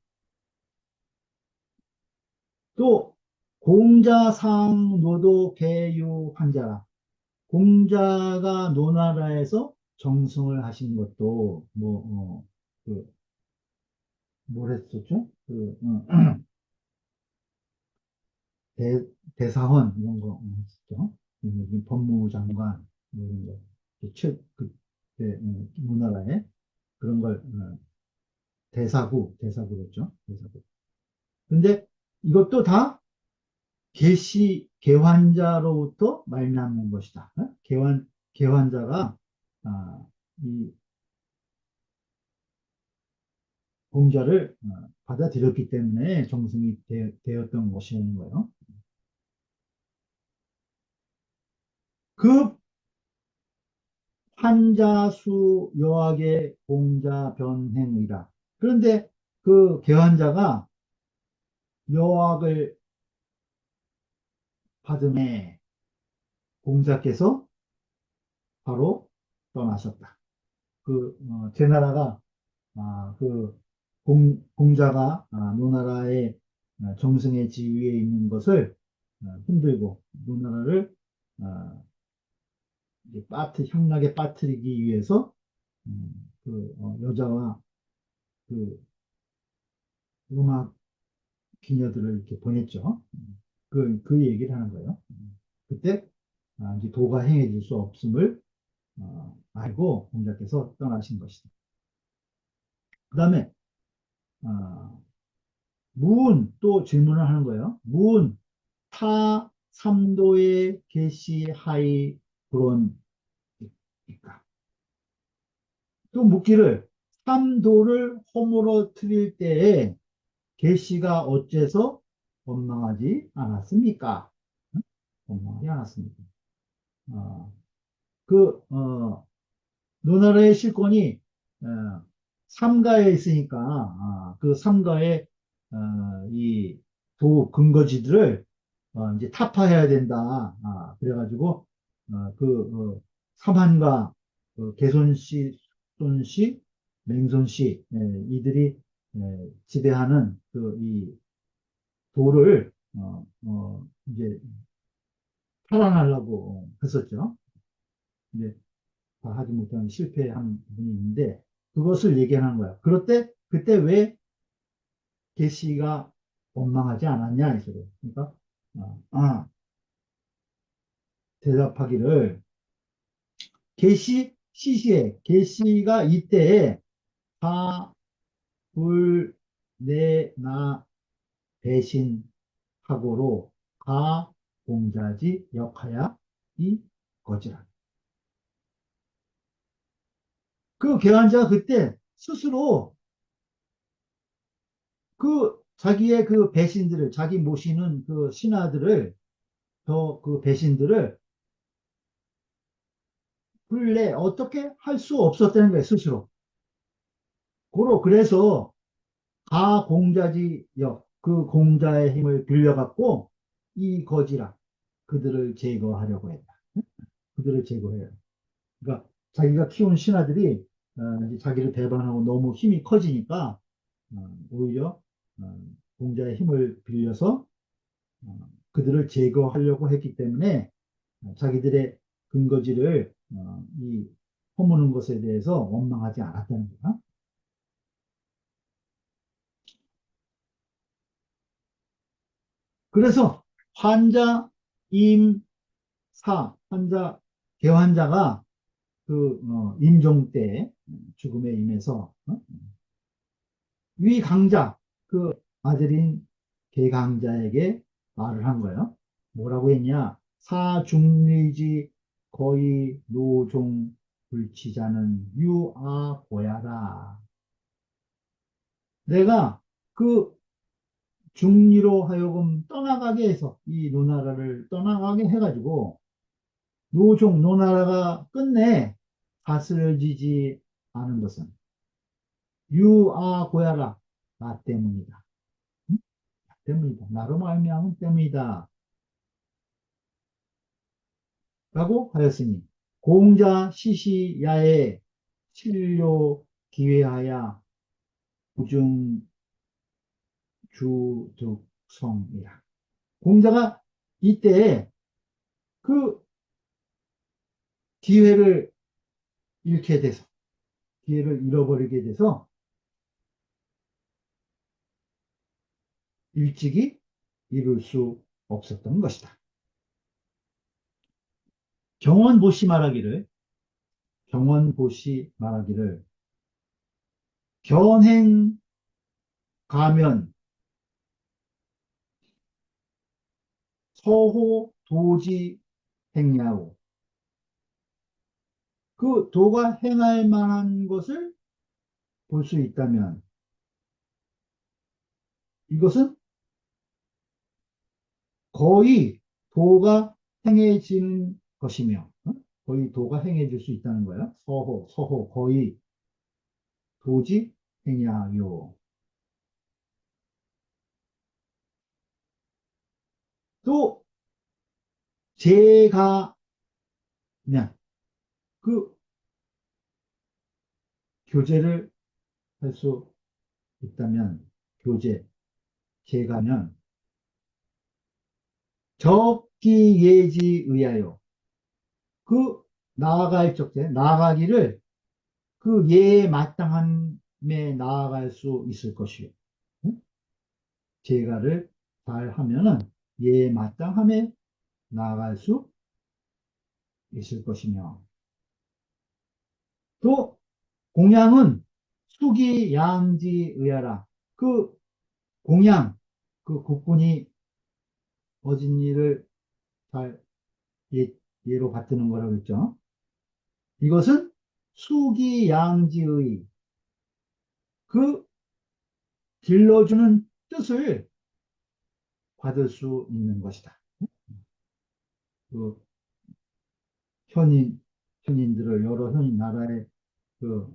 Speaker 1: 또 공자상 노도 개유 환자라. 공자가 노나라에서 정승을 하신 것도 그, 뭘 했었죠? 대, 대사원 이런 거 했었죠. 법무장관 뭐 이런 거. 그때 노나라에 그런 걸 대사구였죠. 대사구. 근데 이것도 다 개환자로부터 말미암은 것이다. 개환자가 이 공자를 받아들였기 때문에 정승이 되었던 것이라는 거예요. 그 환자수 여학의 공자 변행이라. 그런데 그 개환자가 여학을 받음에 공자께서 바로 떠나셨다. 제나라가 공자가 노나라의 정승의 지위에 있는 것을 흔들고 노나라를 이제 향락에 빠뜨리기 위해서 여자와 그 음악 기녀들을 이렇게 보냈죠. 그 얘기를 하는 거예요. 그때 이제 도가 행해질 수 없음을 알고 공자께서 떠나신 것이다. 그 다음에 또 질문을 하는 거예요. 타 삼도의 계시하이 불온일까? 또 묻기를 삼도를 허물어뜨릴 때에 계시가 어째서 원망하지 않았습니까? 응? 원망하지 않았습니까? 어, 노나라의 실권이 삼가에 있으니까 그 삼가의 이 근거지들을 이제 타파해야 된다. 그래가지고 삼한과 개손씨, 손씨, 맹손씨 이들이 지배하는 이 도를 이제 탈환하려고 했었죠. 근데 다 하지 못한 실패한 분이 있는데 그것을 얘기하는 거야. 그때 왜 계시가 원망하지 않았냐 이거예요. 그러니까 대답하기를 계시 시시에 계시가 이때에 다 불 내 나 대신하고로 가 공자지 역하야 이 거지라. 그 개환자가 그때 스스로 그 자기의 그 배신들을 자기 모시는 그 신하들을 더 그 배신들을 본래 어떻게 할 수 없었다는 거예요 스스로. 그래서 가공자지역 그 공자의 힘을 빌려갖고 이 거지라 그들을 제거하려고 했다. 그들을 제거해요. 그러니까 자기가 키운 신하들이 이제 자기를 배반하고 너무 힘이 커지니까 오히려 공자의 힘을 빌려서 그들을 제거하려고 했기 때문에 자기들의 근거지를 이 허무는 것에 대해서 원망하지 않았다는 거야. 그래서 환자, 임, 환자, 개환자가 그 임종 때 죽음에 임해서 위강자 그 아들인 개강자에게 말을 한 거예요. 뭐라고 했냐? 사중리지 거의 노종 불치자는 유아고야라. 내가 그 중리로 하여금 떠나가게 해서 이 노나라를 떠나가게 해가지고 노종 노나라가 끝내 다스려지지 않은 것은 유아고야라 나 때문이다. 응? 나 때문이다. 나로 말미암은 때문이다. 라고 하였으니 공자 시시야에 칠료 기회하야 부중 주득성이라. 공자가 이때 그 기회를 잃게 돼서 기회를 잃어버리게 돼서 일찍이 이룰 수 없었던 것이다. 경원보시 말하기를 경원보시 말하기를 견행 가면 서호 도지 행야오 그 도가 행할 만한 것을 볼 수 있다면 이것은 거의 도가 행해지는 것이며 거의 도가 행해질 수 있다는 거예요. 서호 거의 도지 행야요. 또 제가 그냥 그 교제를 할 수 있다면 교제 제가면 적기예지 의하여 그 나아갈 적에 나아가기를 그 예에 마땅함에 나아갈 수 있을 것이요. 응? 제가를 잘 하면은 예에 마땅함에 나아갈 수 있을 것이며 또 공양은 수기양지의하라 그 공양 그 국군이 어진 일을 잘 예, 예로 받드는 거라고 했죠. 이것은 수기양지의 그 길러주는 뜻을 받을 수 있는 것이다. 그 현인들을 여러 현인 나라의 그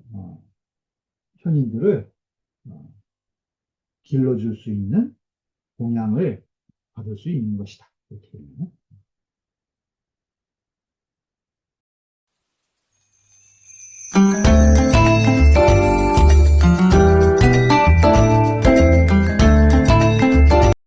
Speaker 1: 현인들을 어, 길러줄 수 있는 공양을 받을 수 있는 것이다. 이렇게 되면.